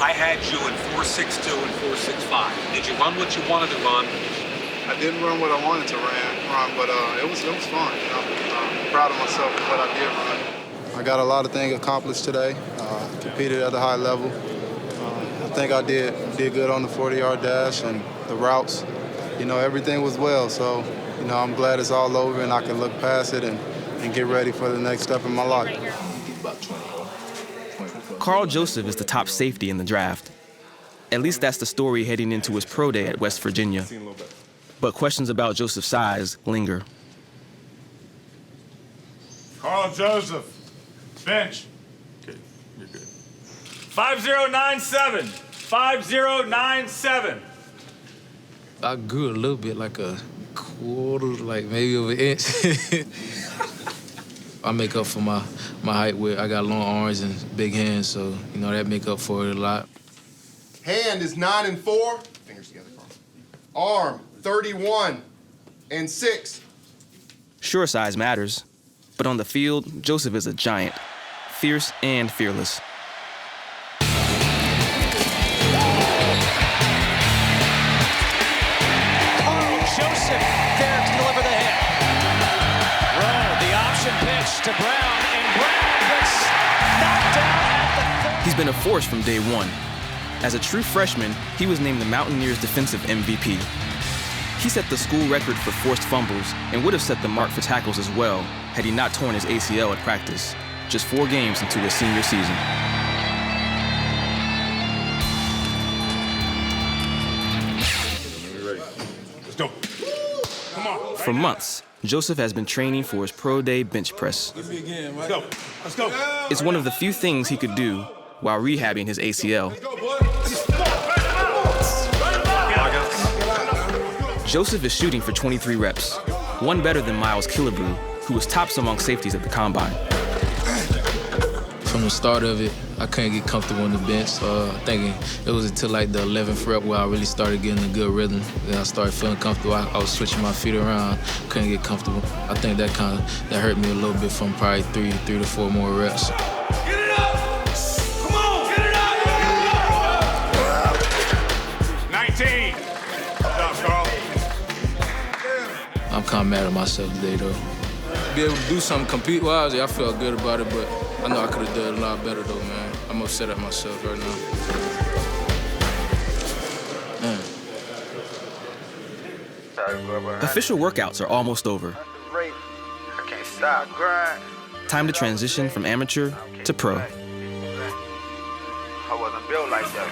I had you in 4.62 and 4.65. Did you run what you wanted to run? I didn't run what I wanted to run, but it was fun. I'm proud of myself for what I did run. I got a lot of things accomplished today. Competed at a high level. I think I did good on the 40-yard dash and the routes. Everything was well. So, I'm glad it's all over and I can look past it and get ready for the next step in my life. Karl Joseph is the top safety in the draft. At least that's the story heading into his pro day at West Virginia. But questions about Joseph's size linger. Carl Joseph, bench. Okay, you're good. 5097. 5097. I grew a little bit, like a quarter, like maybe of an inch. I make up for my height with, I got long arms and big hands, so, that make up for it a lot. Hand is 9 and 4. Fingers together, Carl. Arm, 31 and 6. Sure, size matters. But on the field, Joseph is a giant, fierce and fearless. Joseph there to deliver the hit. Rowe, the option pitch to Brown, and Brown gets knocked down at the third. He's been a force from day one. As a true freshman, he was named the Mountaineers' defensive MVP. He set the school record for forced fumbles and would have set the mark for tackles as well had he not torn his ACL at practice, just 4 games into his senior season. Let's go. Come on. For months, Joseph has been training for his pro day bench press. Let's go. Let's go. It's one of the few things he could do while rehabbing his ACL. Joseph is shooting for 23 reps, one better than Miles Killebrew, who was tops among safeties at the combine. From the start of it, I couldn't get comfortable on the bench. Thinking it was until like the 11th rep where I really started getting a good rhythm. Then I started feeling comfortable. I was switching my feet around, couldn't get comfortable. I think that hurt me a little bit from probably three to 4 more reps. Get it up! Come on! Get it up! 19. Good job, Carl. I'm kind of mad at myself today, though. Be able to do something compete-wise, I felt good about it, but I know I could have done a lot better, though, man. I'm upset at myself right now. Official workouts are almost over. I can't stop, grind. Time to transition from amateur to pro. I wasn't built like that.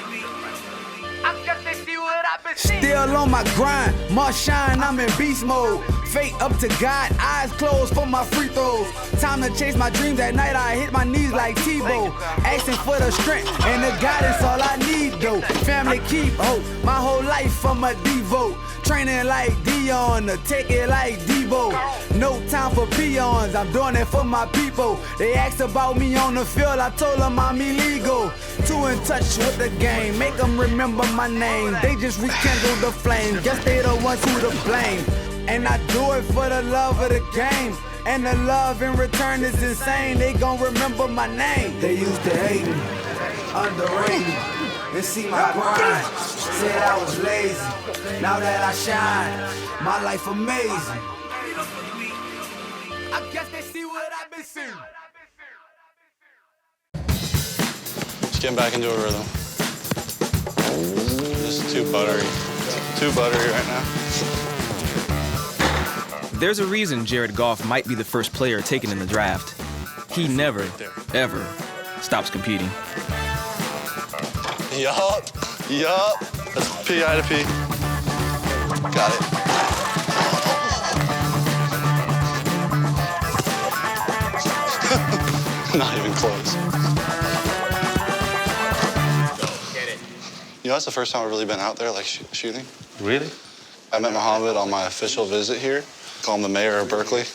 Still on my grind, more shine, I'm in beast mode. Fate up to God, eyes closed for my free throws. Time to chase my dreams at night, I hit my knees like Tebow. Asking for the strength and the guidance, all I need though. Family keep hope, my whole life from a Devo. Training like Dion, to take it like Debo. No time for peons, I'm doing it for my people. They asked about me on the field, I told them I'm illegal. Too in touch with the game, make them remember my name. They just rekindle the flame, guess they the ones who to blame. And I do it for the love of the game. And the love in return is insane, they gon' remember my name. They used to hate me, underrated me, and see my grind. Said I was lazy, now that I shine, my life amazing. I guess they see what I've been seeing. Just getting back into a rhythm. Just too buttery right now. There's a reason Jared Goff might be the first player taken in the draft. He never, ever stops competing. Yup. That's P, I to P. Got it. Not even close. Get it. You know, that's the first time I've really been out there, like, shooting. Really? I met Muhammad on my official visit here. Call him the mayor of Berkeley.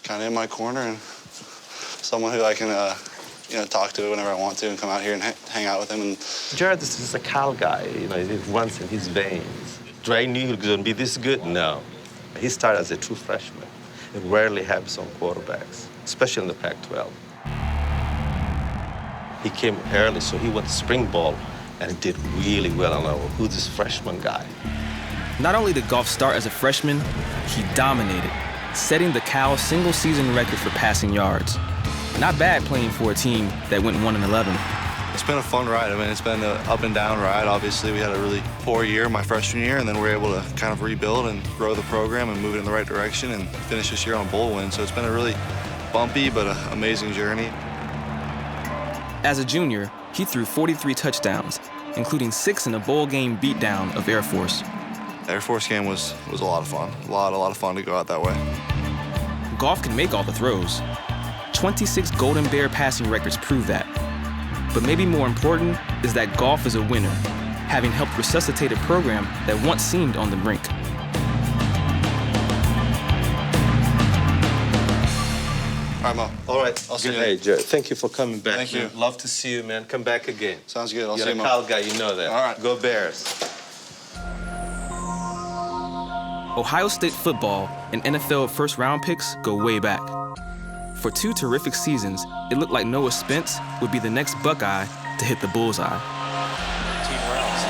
Kind of in my corner and someone who I can, talk to whenever I want to and come out here and hang out with him. And Jared is a Karl guy, it runs in his veins. Do I knew he was going to be this good? No. He started as a true freshman. It rarely happens on quarterbacks, especially in the Pac-12. He came early, so he went to spring ball, and he did really well. I know, who's this freshman guy? Not only did Goff start as a freshman, he dominated, setting the Cal single-season record for passing yards. Not bad playing for a team that went 1-11. it's been a fun ride. I mean, it's been an up and down ride. Obviously, we had a really poor year my freshman year, and then we were able to kind of rebuild and grow the program and move it in the right direction and finish this year on a bowl win. So it's been a really bumpy but an amazing journey. As a junior, he threw 43 touchdowns, including 6 in a bowl game beatdown of Air Force. The Air Force game was a lot of fun. A lot of fun to go out that way. Goff can make all the throws. 26 Golden Bear passing records prove that. But maybe more important is that Goff is a winner, having helped resuscitate a program that once seemed on the brink. All right, Mo. All right. I'll see you. Hey, Joe. Thank you for coming back. Thank you. Love to see you, man. Come back again. Sounds good. I'll see You're you, a Mo. Karl guy, you know that. All right. Go Bears. Ohio State football and NFL first-round picks go way back. For 2 terrific seasons, it looked like Noah Spence would be the next Buckeye to hit the bullseye. Team rounds.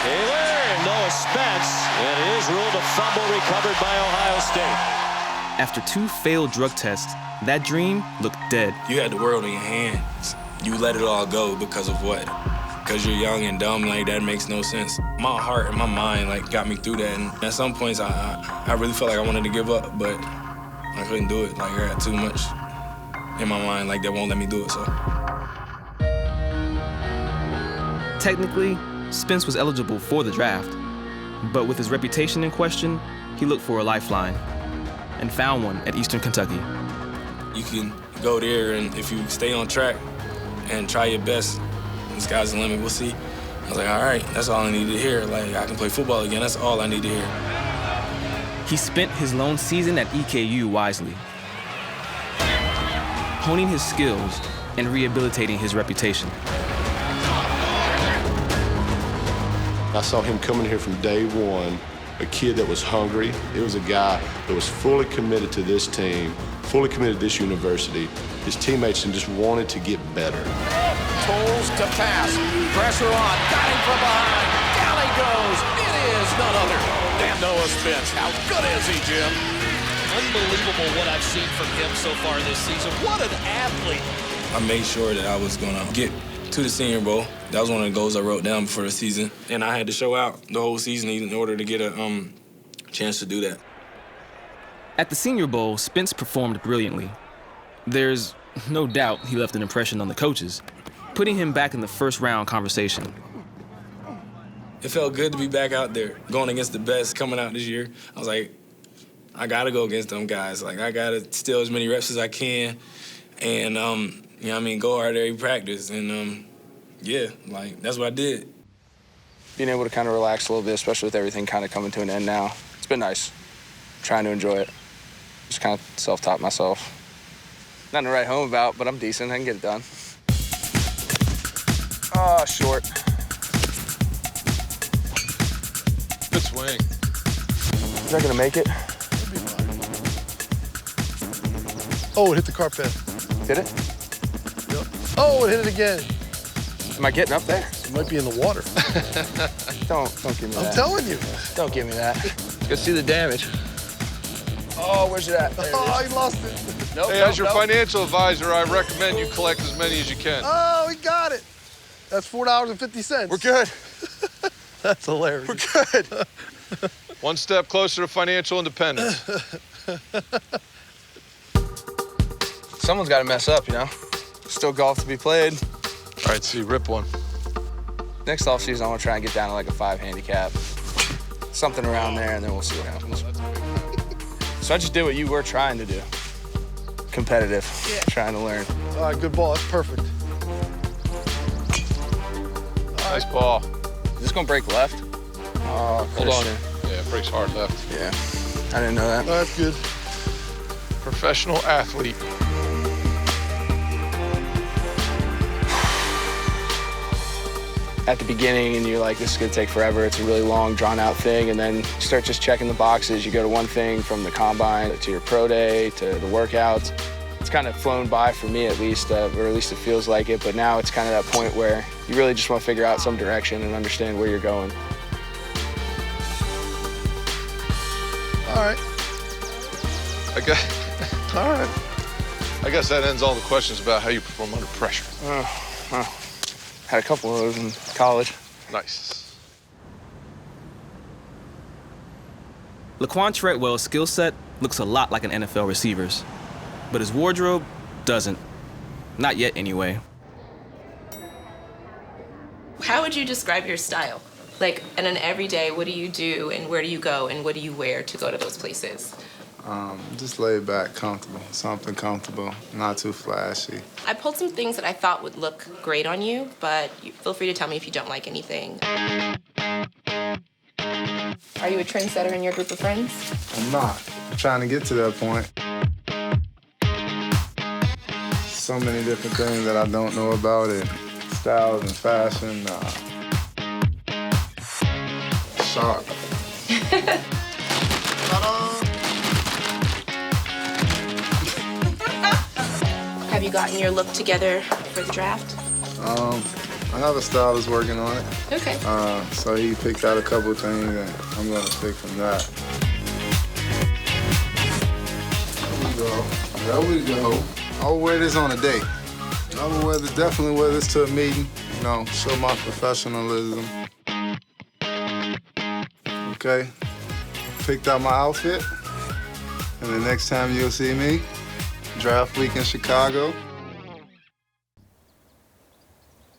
Taylor and Noah Spence, and it is ruled a fumble recovered by Ohio State. After 2 failed drug tests, that dream looked dead. You had the world in your hands. You let it all go because of what? Because you're young and dumb, like, that makes no sense. My heart and my mind, like, got me through that. And at some points, I really felt like I wanted to give up, but I couldn't do it. Like, I had too much in my mind, like, that won't let me do it, so. Technically, Spence was eligible for the draft, but with his reputation in question, he looked for a lifeline and found one at Eastern Kentucky. You can go there, and if you stay on track and try your best, the sky's the limit, we'll see. I was like, all right, that's all I need to hear. Like, I can play football again, that's all I need to hear. He spent his lone season at EKU wisely, honing his skills and rehabilitating his reputation. I saw him coming here from day one, a kid that was hungry. It was a guy that was fully committed to this team, fully committed to this university. His teammates and just wanted to get better. Tolles to pass. Pressure on. Got him from behind. Down he goes. It is none other than Noah Spence. How good is he, Jim? Unbelievable what I've seen from him so far this season. What an athlete. I made sure that I was going to get to the Senior Bowl. That was one of the goals I wrote down before the season. And I had to show out the whole season in order to get a chance to do that. At the Senior Bowl, Spence performed brilliantly. There's no doubt he left an impression on the coaches, putting him back in the first-round conversation. It felt good to be back out there, going against the best coming out this year. I was like, I got to go against them guys. Like, I got to steal as many reps as I can and, you know what I mean, go hard every practice. And, yeah, like, that's what I did. Being able to kind of relax a little bit, especially with everything kind of coming to an end now, it's been nice. Trying to enjoy it. Just kind of self-taught myself. Nothing to write home about, but I'm decent. I can get it done. Oh, short. Good swing. Is that gonna make it? Oh, it hit the carpet. Did it? Yep. Oh, it hit it again. Am I getting up there? It might be in the water. Don't give me that. I'm telling you. Don't give me that. Let's go see the damage. Oh, where's it at? There Oh, he lost it. Nope, hey, as your financial advisor, I recommend you collect as many as you can. Oh, he got it. That's $4.50. We're good. That's hilarious. We're good. One step closer to financial independence. Someone's got to mess up, you know? Still golf to be played. All right, see, rip one. Next offseason, I want to try and get down to like a 5 handicap. Something around there, and then we'll see what happens. So I just did what you were trying to do. Competitive, trying to learn. All right, good ball. That's perfect. Nice ball. Is this gonna break left? Oh, hold on. Yeah, it breaks hard left. Yeah, I didn't know that. Oh, that's good. Professional athlete. At the beginning, and you're like, this is gonna take forever. It's a really long, drawn-out thing, and then you start just checking the boxes. You go to one thing from the combine to your pro day to the workouts. It's kind of flown by for me, at least, or at least it feels like it. But now it's kind of that point where you really just want to figure out some direction and understand where you're going. All right. All right. I guess that ends all the questions about how you perform under pressure. Had a couple of those in college. Nice. Laquon Treadwell's skill set looks a lot like an NFL receiver's, but his wardrobe doesn't. Not yet, anyway. How would you describe your style? Like, in an everyday, what do you do, and where do you go, and what do you wear to go to those places? Just laid back, comfortable, something comfortable, not too flashy. I pulled some things that I thought would look great on you, but feel free to tell me if you don't like anything. Are you a trendsetter in your group of friends? I'm not. I'm trying to get to that point. So many different things that I don't know about it. Styles and fashion. Sharp. Have you gotten your look together for the draft? I have a stylist working on it. Okay. So he picked out a couple of things, and I'm gonna pick from that. There we go. I'll wear this on a date. I will definitely wear this to a meeting, you know, show my professionalism. Okay, picked out my outfit, and the next time you'll see me, draft week in Chicago.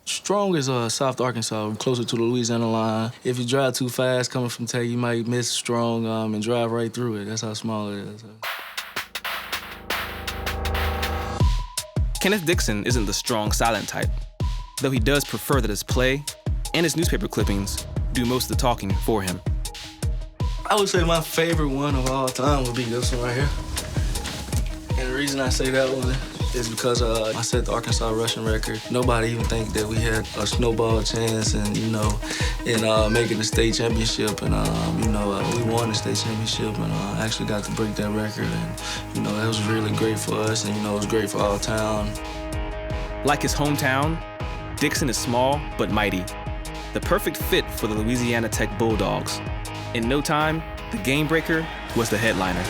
Strong is South Arkansas, closer to the Louisiana line. If you drive too fast coming from Tech, you might miss Strong and drive right through it. That's how small it is. Kenneth Dixon isn't the strong, silent type, though he does prefer that his play and his newspaper clippings do most of the talking for him. I would say my favorite one of all time would be this one right here. And the reason I say that one is because I set the Arkansas rushing record. Nobody even think that we had a snowball chance and, you know, in making the state championship. And, you know, we won the state championship and actually got to break that record. And, you know, that was really great for us and, you know, it was great for our town. Like his hometown, Dixon is small but mighty. The perfect fit for the Louisiana Tech Bulldogs. In no time, the game breaker was the headliner.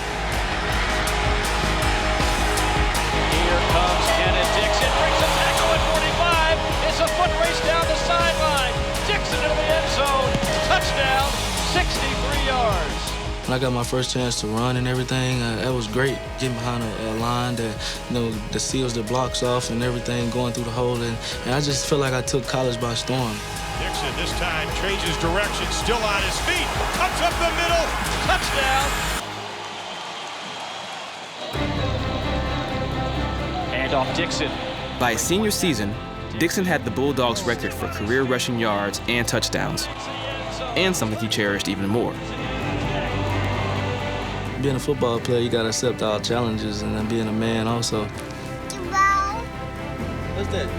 Here comes Kenneth. Dixon brings a tackle at 45. It's a foot race down the sideline. Dixon into the end zone. Touchdown, 63 yards. When I got my first chance to run and everything, that was great. Getting behind a line that, you know, that seals the blocks off and everything, going through the hole. And I just feel like I took college by storm. Dixon this time changes direction, still on his feet, cuts up the middle, touchdown. And off Dixon. By his senior season, Dixon had the Bulldogs' record for career rushing yards and touchdowns, and something he cherished even more. Being a football player, you gotta accept all challenges, and then being a man also. What's that?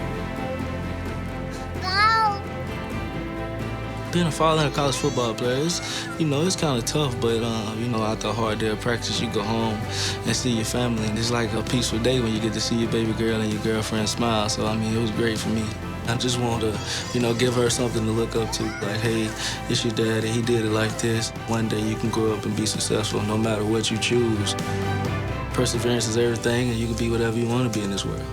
Being a father and a college football player, it's kind of tough, but, after a hard day of practice, you go home and see your family, and it's like a peaceful day when you get to see your baby girl and your girlfriend smile, so, it was great for me. I just wanted to, give her something to look up to, like, hey, it's your daddy, he did it like this. One day you can grow up and be successful no matter what you choose. Perseverance is everything, and you can be whatever you want to be in this world.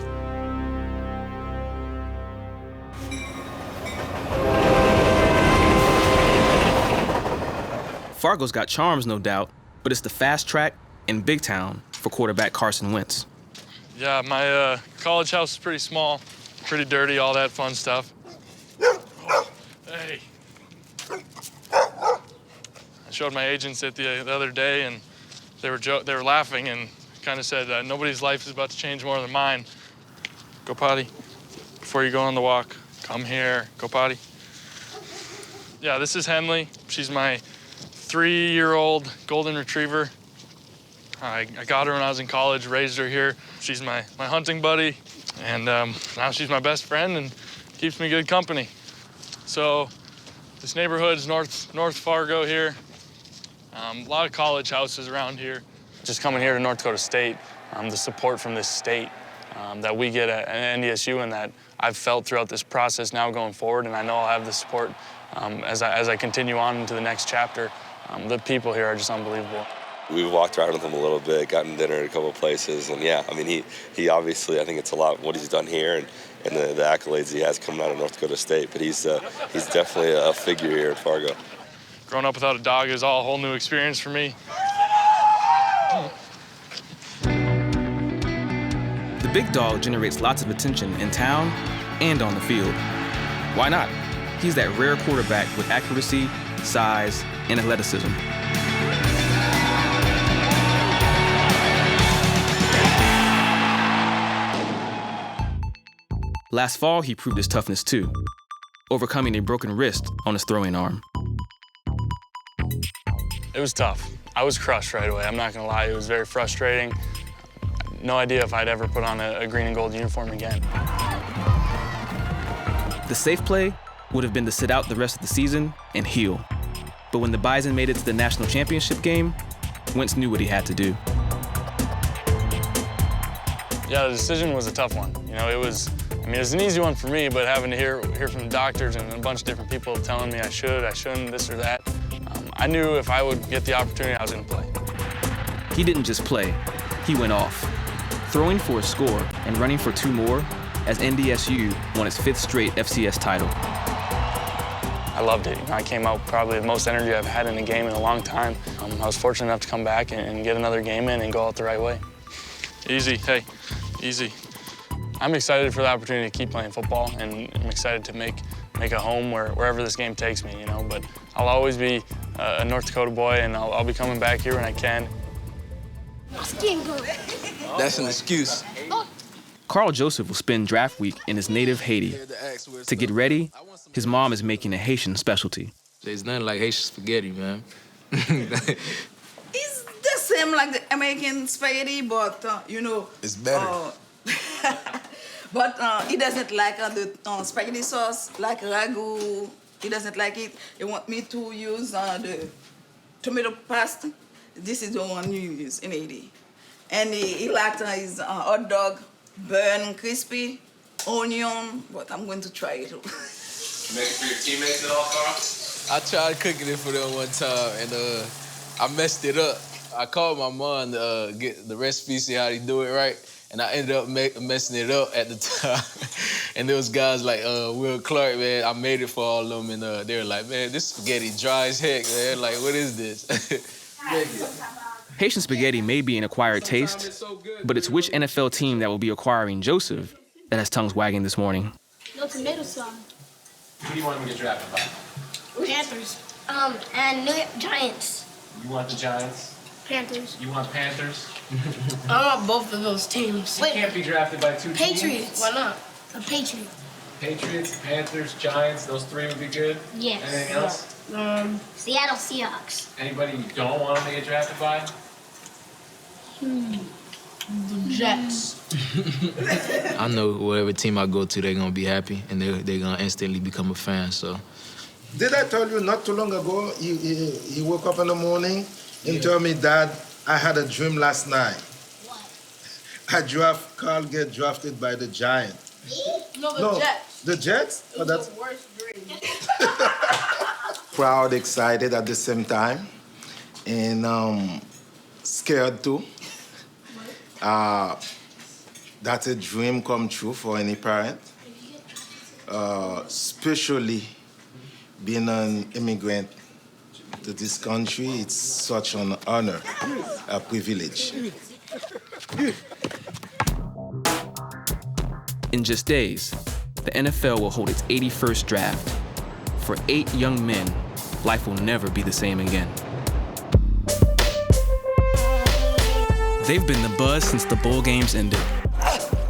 Fargo's got charms, no doubt, but it's the fast track in Big Town for quarterback Carson Wentz. Yeah, my college house is pretty small, pretty dirty, all that fun stuff. Hey. I showed my agents it the other day, and they were laughing and kind of said, nobody's life is about to change more than mine. Go potty. Before you go on the walk, come here, go potty. Yeah, this is Henley. She's my 3-year-old golden retriever. I got her when I was in college, raised her here. She's my hunting buddy, and now she's my best friend and keeps me good company. So this neighborhood's North Fargo here. A lot of college houses around here. Just coming here to North Dakota State, the support from this state that we get at NDSU and that I've felt throughout this process now going forward, and I know I'll have the support as I continue on into the next chapter. The people here are just unbelievable. We've walked around with him a little bit, gotten dinner at a couple of places, and yeah, he obviously, I think it's a lot what he's done here and the accolades he has coming out of North Dakota State, but he's definitely a figure here in Fargo. Growing up without a dog is all a whole new experience for me. The big dog generates lots of attention in town and on the field. Why not? He's that rare quarterback with accuracy, size, and athleticism. Last fall, he proved his toughness too, overcoming a broken wrist on his throwing arm. It was tough. I was crushed right away. I'm not gonna lie, it was very frustrating. No idea if I'd ever put on a green and gold uniform again. The safe play would have been to sit out the rest of the season and heal. But when the Bison made it to the national championship game, Wentz knew what he had to do. Yeah, the decision was a tough one. It was an easy one for me, but having to hear from the doctors and a bunch of different people telling me I shouldn't, this or that, I knew if I would get the opportunity, I was gonna play. He didn't just play, he went off, throwing for a score and running for 2 more as NDSU won its 5th straight FCS title. I loved it. I came out probably the most energy I've had in a game in a long time. I was fortunate enough to come back and get another game in and go out the right way. Easy, hey, easy. I'm excited for the opportunity to keep playing football, and I'm excited to make a home wherever this game takes me, but I'll always be a North Dakota boy, and I'll be coming back here when I can. That's an excuse. Karl Joseph will spend draft week in his native Haiti. To get ready, his mom is making a Haitian specialty. There's nothing like Haitian spaghetti, man. It's the same like the American spaghetti, but, It's better. But he doesn't like the spaghetti sauce, like ragu. He doesn't like it. He want me to use the tomato pasta. This is the one you use in Haiti. And he likes his hot dog, burn, crispy, onion, but I'm going to try it. You make it for your teammates at all, Karl? I tried cooking it for them one time, and I messed it up. I called my mom to get the recipe, see how they do it right, and I ended up messing it up at the time. And there was guys like Will Clark, man, I made it for all of them, and they were like, man, this spaghetti dry as heck, man. Like, what is this? Haitian spaghetti may be an acquired taste, but it's which NFL team that will be acquiring Joseph that has tongues wagging this morning. No tomato sauce. Who do you want him to get drafted by? Panthers. And New York Giants. You want the Giants? Panthers. You want Panthers? I want both of those teams. He can't be drafted by two teams. Patriots. Why not? The Patriots. Patriots, Panthers, Giants, those three would be good? Yes. Anything else? Seattle Seahawks. Anybody you don't want him to get drafted by? The Jets. I know whatever team I go to, they're gonna be happy and they're gonna instantly become a fan. So. Did I tell you not too long ago? He woke up in the morning and told me, Dad, I had a dream last night. What? Carl get drafted by the Giants. No, the Jets. The Jets? It was the worst dream. Proud, excited at the same time, and scared too. That's a dream come true for any parent, especially being an immigrant to this country. It's such an honor, a privilege. In just days, the NFL will hold its 81st draft. For 8 young men, life will never be the same again. They've been the buzz since the bowl games ended.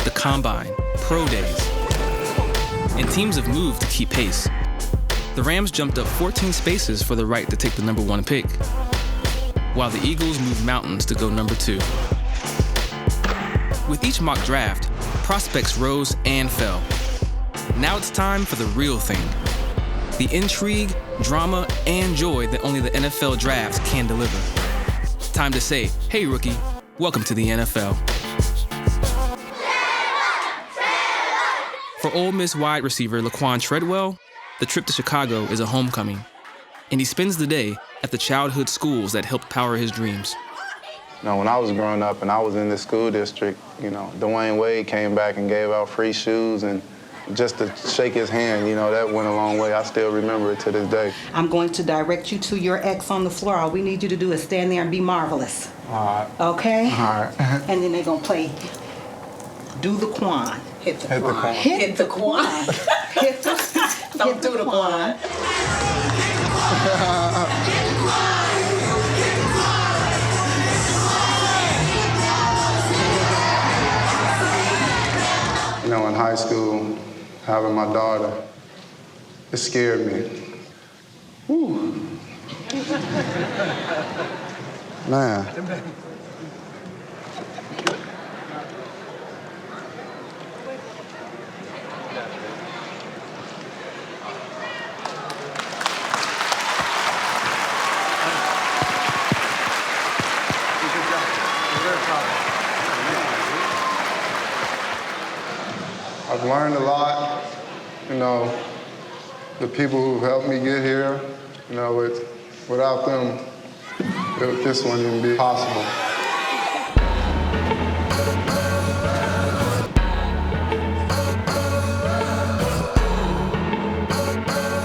The combine, pro days, and teams have moved to keep pace. The Rams jumped up 14 spaces for the right to take the #1 pick, while the Eagles moved mountains to go #2. With each mock draft, prospects rose and fell. Now it's time for the real thing. The intrigue, drama, and joy that only the NFL drafts can deliver. Time to say, hey rookie, welcome to the NFL. For Ole Miss wide receiver Laquon Treadwell, the trip to Chicago is a homecoming, and he spends the day at the childhood schools that helped power his dreams. You know, when I was growing up and I was in the school district, you know, Dwayne Wade came back and gave out free shoes, and just to shake his hand, you know, that went a long way. I still remember it to this day. I'm going to direct you to your ex on the floor. All we need you to do is stand there and be marvelous. All right. Okay? All right. And then they're going to play Do the Quan. Hit the Quan. Hit the Quan. Hit the Don't do the Quan. You know, in high school, having my daughter, it scared me. Whew. Man. I've learned a lot, you know, the people who helped me get here, you know, without them, this wouldn't even be possible.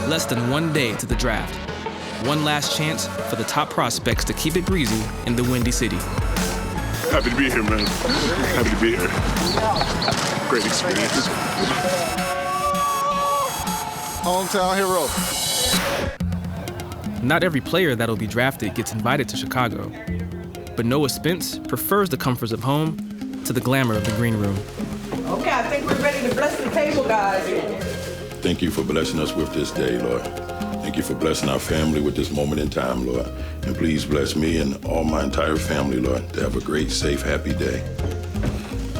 Less than 1 day to the draft. One last chance for the top prospects to keep it breezy in the Windy City. Happy to be here, man. Happy to be here. Great experience. Hometown hero. Not every player that'll be drafted gets invited to Chicago, but Noah Spence prefers the comforts of home to the glamour of the green room. Okay, I think we're ready to bless the table, guys. Thank you for blessing us with this day, Lord. Thank you for blessing our family with this moment in time, Lord. And please bless me and all my entire family, Lord, to have a great, safe, happy day.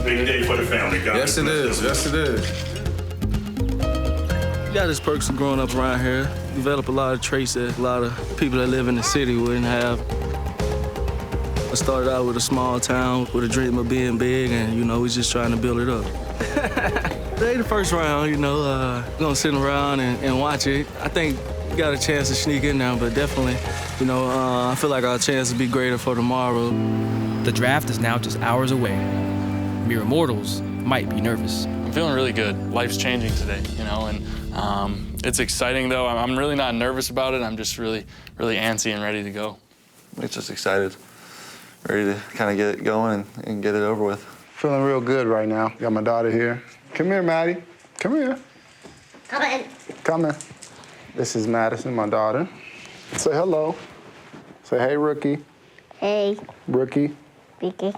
Big day for the family, guys. Yes, it is. Yes, it is. You got his perks of growing up around here. Develop a lot of traits that a lot of people that live in the city wouldn't have. I started out with a small town with a dream of being big, and, you know, we just trying to build it up. They the first round, you know, gonna sit around and watch it. I think we got a chance to sneak in now, but definitely, you know, I feel like our chance will be greater for tomorrow. The draft is now just hours away. Mere mortals might be nervous. I'm feeling really good. Life's changing today, you know, and it's exciting though. I'm really not nervous about it. I'm just really, really antsy and ready to go. It's just excited, ready to kind of get it going and get it over with. Feeling real good right now. Got my daughter here. Come here, Maddie. Come here. Come in. Come in. This is Madison, my daughter. Say hello. Say, hey, rookie. Hey. Rookie. Vicky.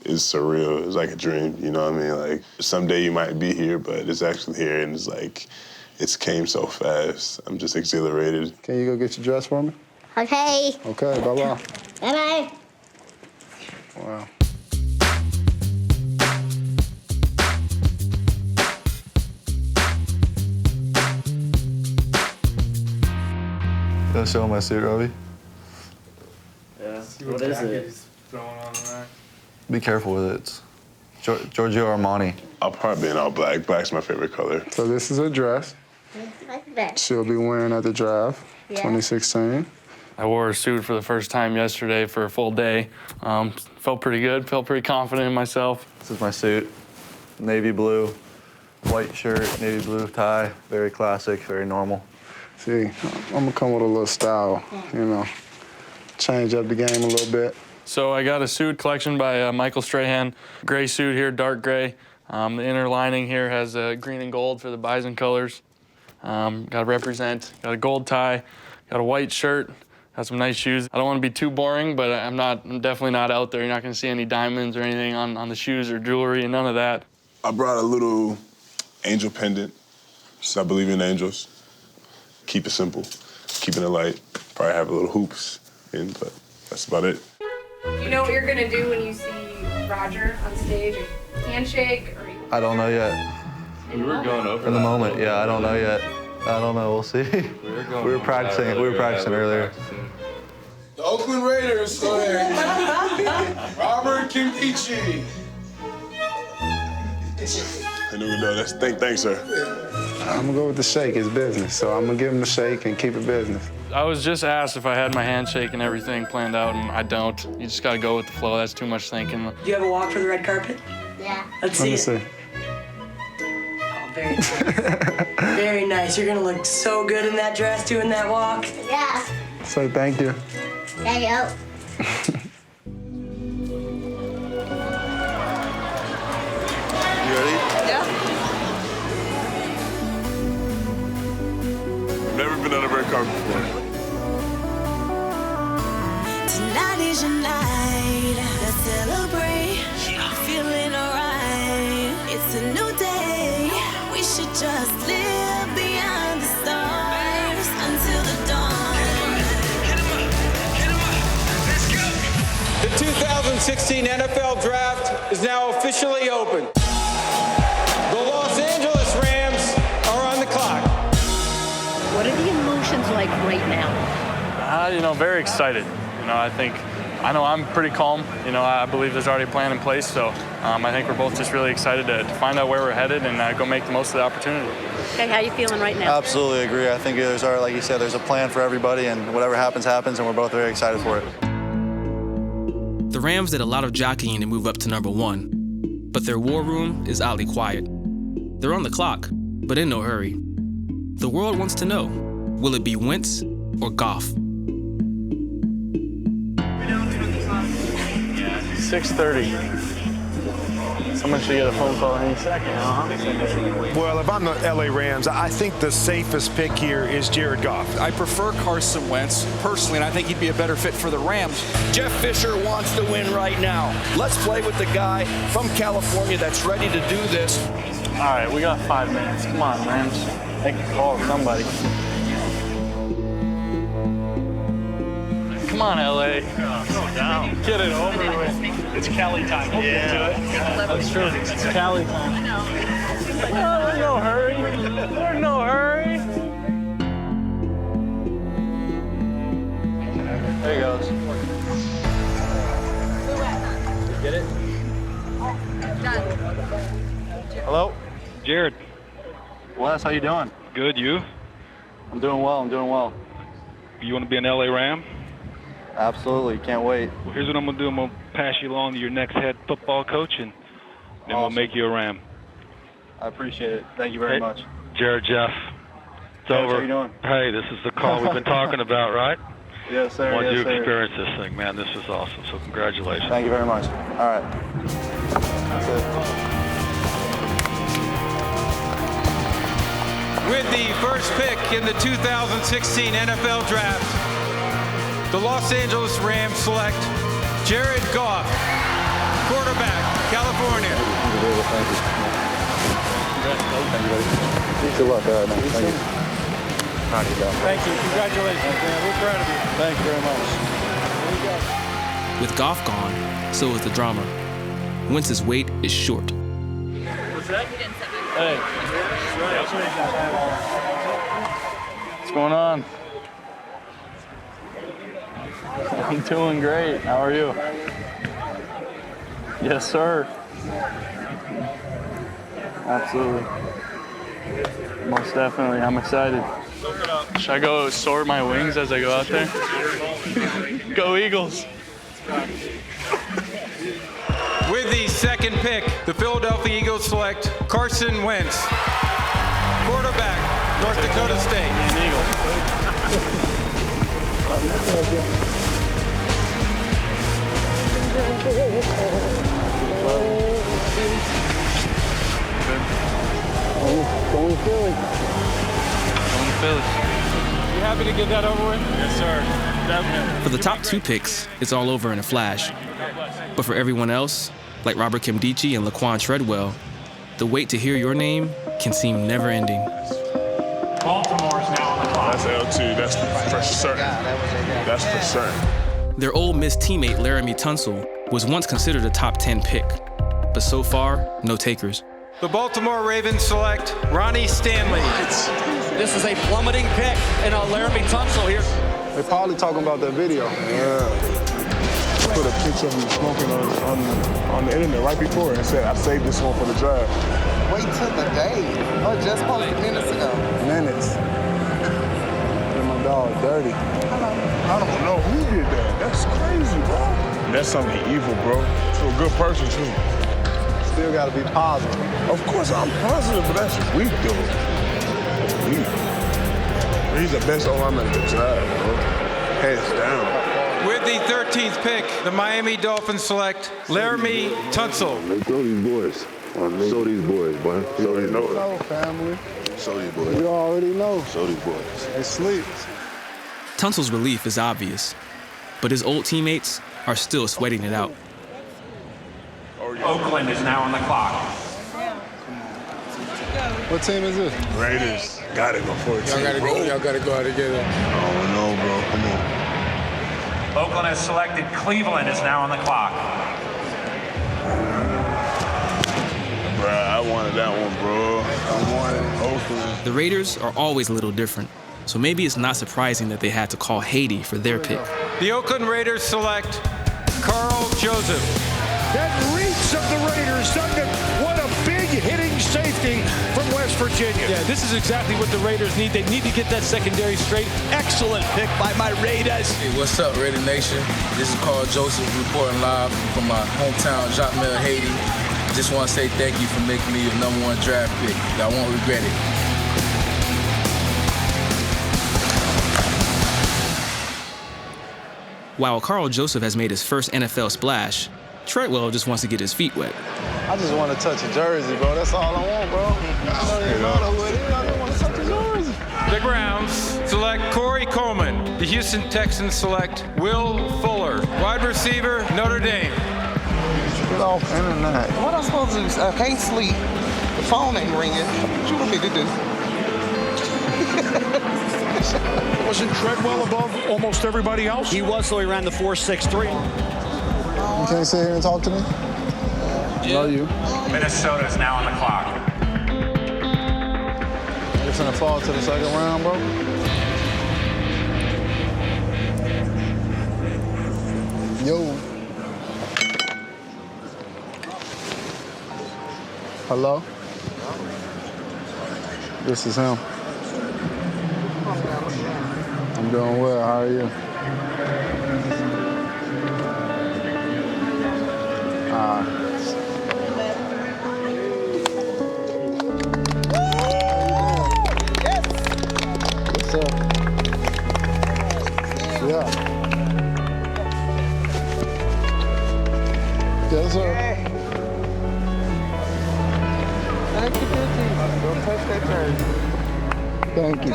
It's surreal. It's like a dream, you know what I mean? Like, someday you might be here, but it's actually here, and it's like, it's came so fast. I'm just exhilarated. Can you go get your dress for me? Okay. Okay, bye-bye. Bye-bye. Wow. Can I show my suit, Robbie? Yeah. What is it? Throwing on the rack. Be careful with it. It's Giorgio Armani. I'll probably be in all black. Black's my favorite color. So this is a dress. She'll be wearing at the draft, 2016. I wore a suit for the first time yesterday for a full day. Felt pretty good, felt pretty confident in myself. This is my suit. Navy blue, white shirt, navy blue tie. Very classic, very normal. See, I'm gonna come with a little style, you know, change up the game a little bit. So I got a suit collection by Michael Strahan. Gray suit here, dark gray. The inner lining here has green and gold for the Bison colors. Got to represent. Got a gold tie. Got a white shirt. Got some nice shoes. I don't want to be too boring, but I'm definitely not out there. You're not going to see any diamonds or anything on the shoes or jewelry and none of that. I brought a little angel pendant, so I believe in angels. Keep it simple, keeping it light. Probably have a little hoops in, but that's about it. You know what you're gonna do when you see Roger on stage? Handshake or? I don't know yet. We were going over In the moment, yeah, I don't know yet. I don't know, we'll see. We were practicing earlier. The Oakland Raiders, go ahead. Robert Nkemdiche. I knew we know that's thanks, sir. I'm gonna go with the shake. It's business, so I'm gonna give him the shake and keep it business. I was just asked if I had my handshake and everything planned out, and I don't. You just got to go with the flow. That's too much thinking. Do you ever walk for the red carpet? Yeah. Let's see it. Oh, very nice. Very nice. You're gonna look so good in that dress doing that walk. Yeah. Say thank you. Thank you. You ready? Yeah. Never been on a red carpet before. Tonight is your night. Let's celebrate. Feeling alright. It's a new day. We should just live beyond the stars until the dawn. The 2016 NFL Draft is now officially open. The Los Angeles Rams are on the clock. What are the emotions like right now? Very excited. I know I'm pretty calm. I believe there's already a plan in place, so I think we're both just really excited to find out where we're headed and go make the most of the opportunity. Okay, how you feeling right now? Absolutely agree. I think like you said, there's a plan for everybody, and whatever happens, happens, and we're both very excited for it. The Rams did a lot of jockeying to move up to number 1, but their war room is oddly quiet. They're on the clock, but in no hurry. The world wants to know, will it be Wentz or Goff? 6:30. Someone should get a phone call any second. Well, if I'm the LA Rams, I think the safest pick here is Jared Goff. I prefer Carson Wentz personally, and I think he'd be a better fit for the Rams. Jeff Fisher wants to win right now. Let's play with the guy from California that's ready to do this. All right, we got 5 minutes. Come on, Rams. Make a call to somebody. Come on, LA. Go down. Get it over with. It's Cali time. Yeah. That's true. It's Cali time. Oh, there's no hurry. There's no hurry. There he goes. Get it? Hello? Jared. Wes, how you doing? Good, you? I'm doing well. You want to be an LA Ram? Absolutely, can't wait. Well, here's what I'm going to do. I'm going to pass you along to your next head football coach, and then we'll make you a Ram. I appreciate it. Thank you very much. Jared, Jeff. It's over. How you doing? Hey, this is the call we've been talking about, right? Yes, sir. I want you yes, to sir. experience this thing, man. This is awesome, so congratulations. Thank you very much. All right. That's it. With the first pick in the 2016 NFL Draft, the Los Angeles Rams select Jared Goff, quarterback, California. Good luck, man. Thank you. Thank you. Congratulations, man. We're proud of you. Thank you very much. With Goff gone, so is the drama. Wentz's wait is short. What's that? Hey. What's going on? I'm doing great. How are you? Yes, sir. Absolutely. Most definitely. I'm excited. Should I go sort my wings as I go out there? Go Eagles. With the second pick, the Philadelphia Eagles select Carson Wentz, quarterback, North Dakota State. Going Philly. You happy to get that over with? Yes, sir. Definitely. For the top 2 picks, it's all over in a flash. But for everyone else, like Robert Nkemdiche and Laquon Treadwell, the wait to hear your name can seem never-ending. Baltimore's now on the clock. That's L2. That's for certain. That's for certain. Their Ole Miss teammate Laramie Tunsil was once considered a top 10 pick, but so far, no takers. The Baltimore Ravens select Ronnie Stanley. This is a plummeting pick, and Laramie Tunsil here. They're probably talking about that video. Yeah. Put a picture of him smoking on the internet right before and said, I saved this one for the draft. Wait till the day. Oh, just posted minutes ago. Minutes. And my dog, dirty. I don't know who did that. That's crazy, bro. That's something evil, bro. To a good person, too. Still got to be positive. Of course, I'm positive, but that's weak, though. That's weak. He's the best O-lineman in the draft, bro. Hands down. With the 13th pick, the Miami Dolphins select Laramie Tunsil. They throw these boys. Show these boys, boy. You already know, family. Show these boys. You already know. Show these boys. They sleep. Tunsil's relief is obvious, but his old teammates are still sweating it out. Oakland is now on the clock. What team is this? Raiders. Got it before Y'all gotta go out together. Oh, no, bro. Come on. Oakland has selected Cleveland is now on the clock. Bruh, I wanted that one, bro. I wanted Oakland. The Raiders are always a little different, so maybe it's not surprising that they had to call Haiti for their pick. The Oakland Raiders select Karl Joseph. That reach of the Raiders, doesn't it? What a big hitting safety from West Virginia. Yeah, this is exactly what the Raiders need. They need to get that secondary straight. Excellent pick by my Raiders. Hey, what's up, Raider Nation? This is Carl Joseph reporting live from my hometown, Jacmel, Haiti. Just want to say thank you for making me your #1 draft pick. I won't regret it. While Karl Joseph has made his first NFL splash, Treadwell just wants to get his feet wet. I just want to touch a jersey, bro. That's all I want, bro. I don't even know who it is. I just want to touch a jersey. The Browns select Corey Coleman. The Houston Texans select Will Fuller, wide receiver, Notre Dame. Get off internet. What am I supposed to do? I can't sleep. The phone ain't ringing. What you want me to do? Wasn't Treadwell above almost everybody else? He was, so he ran the 4.63. You can't sit here and talk to me? Love you. Minnesota is now on the clock. It's gonna fall to the second round, bro. Yo. Hello? This is him. I'm doing well. How are you? What's up? Yeah. Yes, sir. Thank you, Don't touch that jersey. Thank you.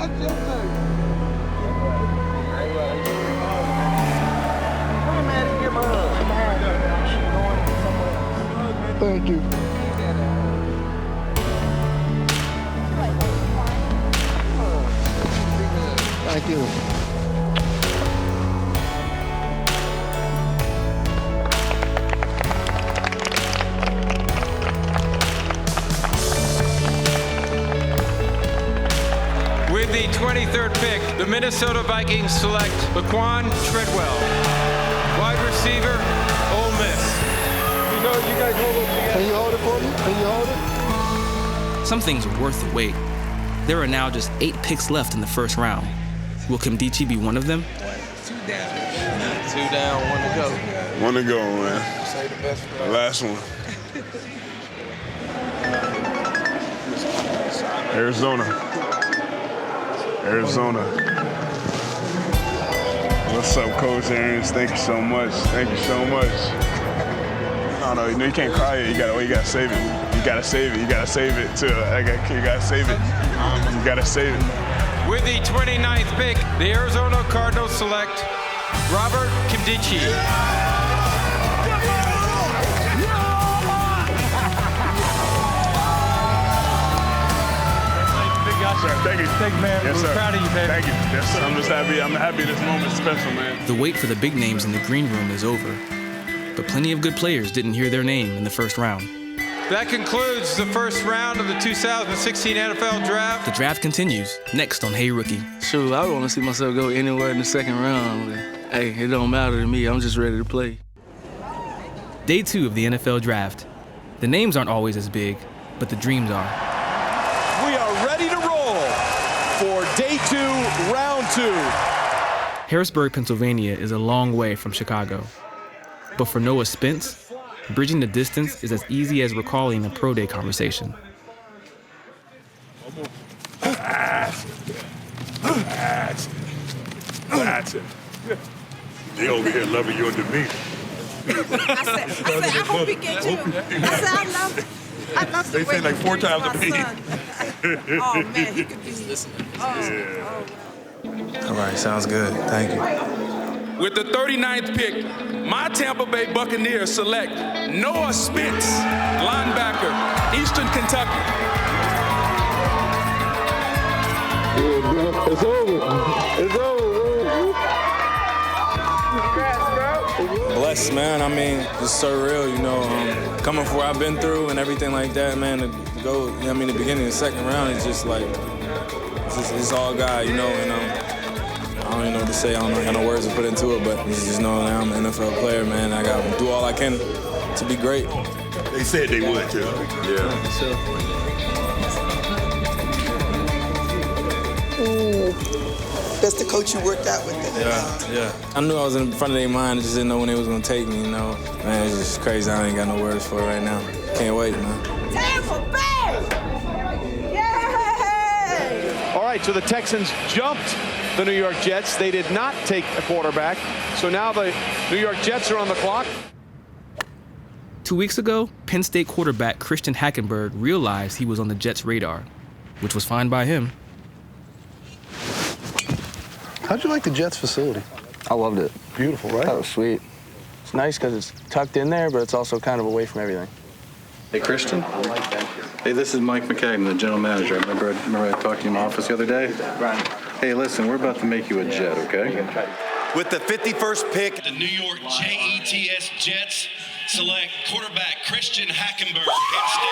Thank you. Thank you. With the 23rd pick, the Minnesota Vikings select Laquon Treadwell, wide receiver, Ole Miss. You guys hold it. Can you hold it for me? Can you hold it? Some things are worth the wait. There are now just 8 picks left in the first round. Will Nkemdiche be one of them? 2 down, 1 to go. 1 to go, man. Say the best for the last one. Arizona. What's up, Coach Aaron's? Thank you so much. Thank you so much. No, you can't cry it. You gotta save it. You gotta save it. You gotta save it too. You gotta save it. You gotta save it. With the 29th pick, the Arizona Cardinals select Robert Nkemdiche. Thank you. Thank you, man. Yes, We're sir. proud of you, man. Thank you. Yes, sir. I'm just happy. I'm happy this moment's special, man. The wait for the big names in the green room is over. But plenty of good players didn't hear their name in the first round. That concludes the first round of the 2016 NFL Draft. The draft continues next on Hey Rookie. Shoot, I want to see myself go anywhere in the second round. Hey, it don't matter to me. I'm just ready to play. Day 2 of the NFL Draft. The names aren't always as big, but the dreams are. We are ready to roll for Day 2, Round 2. Harrisburg, Pennsylvania is a long way from Chicago. But for Noah Spence, bridging the distance is as easy as recalling a pro day conversation. That's it. They over here loving your demeanor. I said, I hope he gets you. I said, I love the They way say like you 4 raise times my a beat. son. Oh, man, he could be listening. All right, sounds good. Thank you. With the 39th pick, my Tampa Bay Buccaneers select Noah Spence, linebacker, Eastern Kentucky. It's over. It's over, Blessed, man. I mean, it's surreal, you know, coming from where I've been through and everything like that, man, to go, you know, I mean, the beginning of the second round, it's just like, it's all God, you know, and I don't even know what to say. I don't got no words to put into it, but you just know that I'm an NFL player, man. I got to do all I can to be great. They said they would, too. Yeah. That's the coach you worked out with. Yeah. I knew I was in front of their mind. I just didn't know when they was going to take me, you know. Man, it's just crazy. I ain't got no words for it right now. Can't wait, man. Tampa Bay! Yay! All right, so the Texans jumped the New York Jets. They did not take a quarterback. So now the New York Jets are on the clock. 2 weeks ago, Penn State quarterback Christian Hackenberg realized he was on the Jets' radar, which was fine by him. How'd you like the Jets facility? I loved it. Beautiful, right? That was sweet. It's nice because it's tucked in there, but it's also kind of away from everything. Hey, Christian. Hey, this is Mike McCagnon, the general manager. Remember I talked to you in my office the other day? Right. Hey, listen, we're about to make you a Jet, okay? With the 51st pick, The New York Jets Jets select quarterback Christian Hackenberg, Penn State.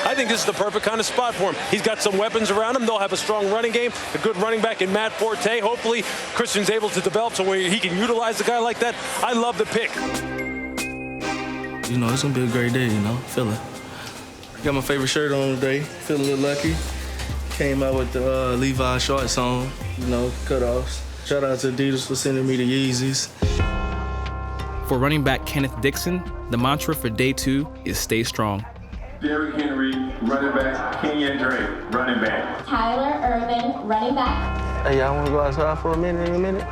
I think this is the perfect kind of spot for him. He's got some weapons around him. They'll have a strong running game, a good running back in Matt Forte. Hopefully, Christian's able to develop so where he can utilize a guy like that. I love the pick. You know, it's going to be a great day, you know, feeling. Got my favorite shirt on today, feeling a little lucky. Came out with the Levi shorts on, you know, cutoffs. Shout out to Adidas for sending me the Yeezys. For running back Kenneth Dixon, the mantra for day 2 is stay strong. Derrick Henry, running back. Kenyon Drake, running back. Tyler Irvin, running back. Hey, y'all want to go outside for a minute?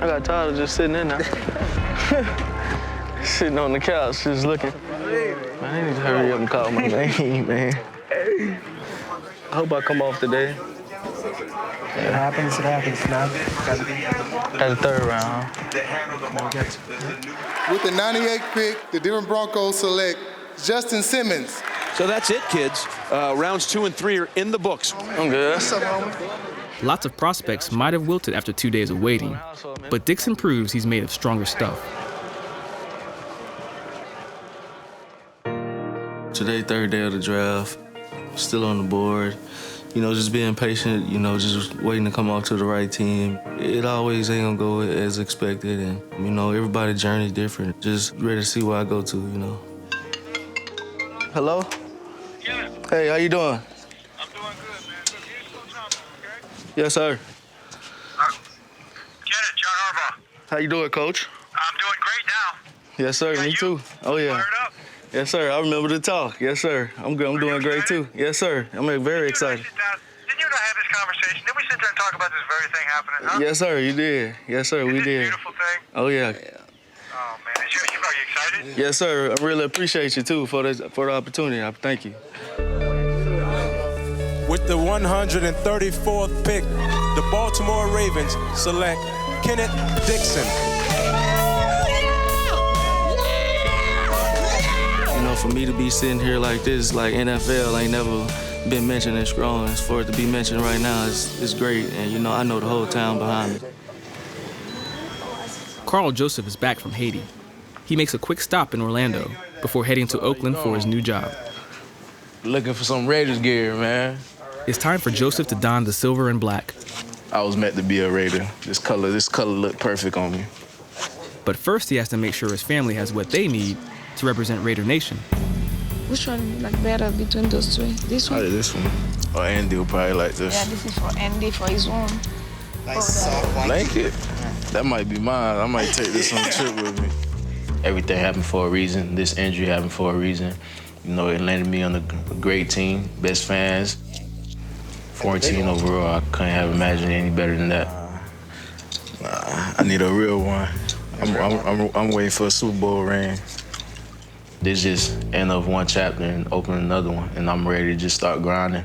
I got tired of just sitting in there. Sitting on the couch, just looking. Man, they need to hurry up and call my name, man. I hope I come off today. It happens, man. At the third round. With the 98th pick, the Denver Broncos select Justin Simmons. So that's it, kids. Rounds 2 and 3 are in the books. I'm good. Lots of prospects might have wilted after 2 days of waiting, but Dixon proves he's made of stronger stuff. Today, third day of the draft, still on the board. You know, just being patient, you know, just waiting to come off to the right team. It always ain't gonna go as expected, and, you know, everybody's journey's different. Just ready to see where I go to, you know. Hello? Yeah. Hey, how you doing? I'm doing good, man. Look, here's what's up, okay? Yes, sir. Kenneth, John Harbaugh. How you doing, Coach? I'm doing great now. Yes, sir. Me too. Oh, yeah. Fired up? Yes, sir. I remember the talk. Yes, sir. I'm good. I'm doing great, too. Yes, sir. I'm very excited. Didn't you and I have this conversation? Didn't we sit there and talk about this very thing happening, huh? Yes, sir. You did. Yes, sir. We did. Beautiful thing? Oh, yeah. Oh, man. Are you excited? Yes, sir. I really appreciate you, too, for the opportunity. Thank you. With the 134th pick, the Baltimore Ravens select Kenneth Dixon. You know, for me to be sitting here like this, like NFL ain't never been mentioned in Strong. For it to be mentioned right now is great. And, you know, I know the whole town behind me. Karl Joseph is back from Haiti. He makes a quick stop in Orlando before heading to Oakland for his new job. Looking for some Raiders gear, man. It's time for Joseph to don the silver and black. I was meant to be a Raider. This color looked perfect on me. But first he has to make sure his family has what they need to represent Raider Nation. Which one like better between those two? This one? Probably this one. Or Andy will probably like this. Yeah, this is for Andy for his own. Nice soft blanket. That might be mine. I might take this on a trip with me. Everything happened for a reason. This injury happened for a reason. You know, it landed me on a great team, best fans. 14 overall, I couldn't have imagined any better than that. I need a real one. I'm waiting for a Super Bowl ring. This just end of one chapter and open another one, and I'm ready to just start grinding.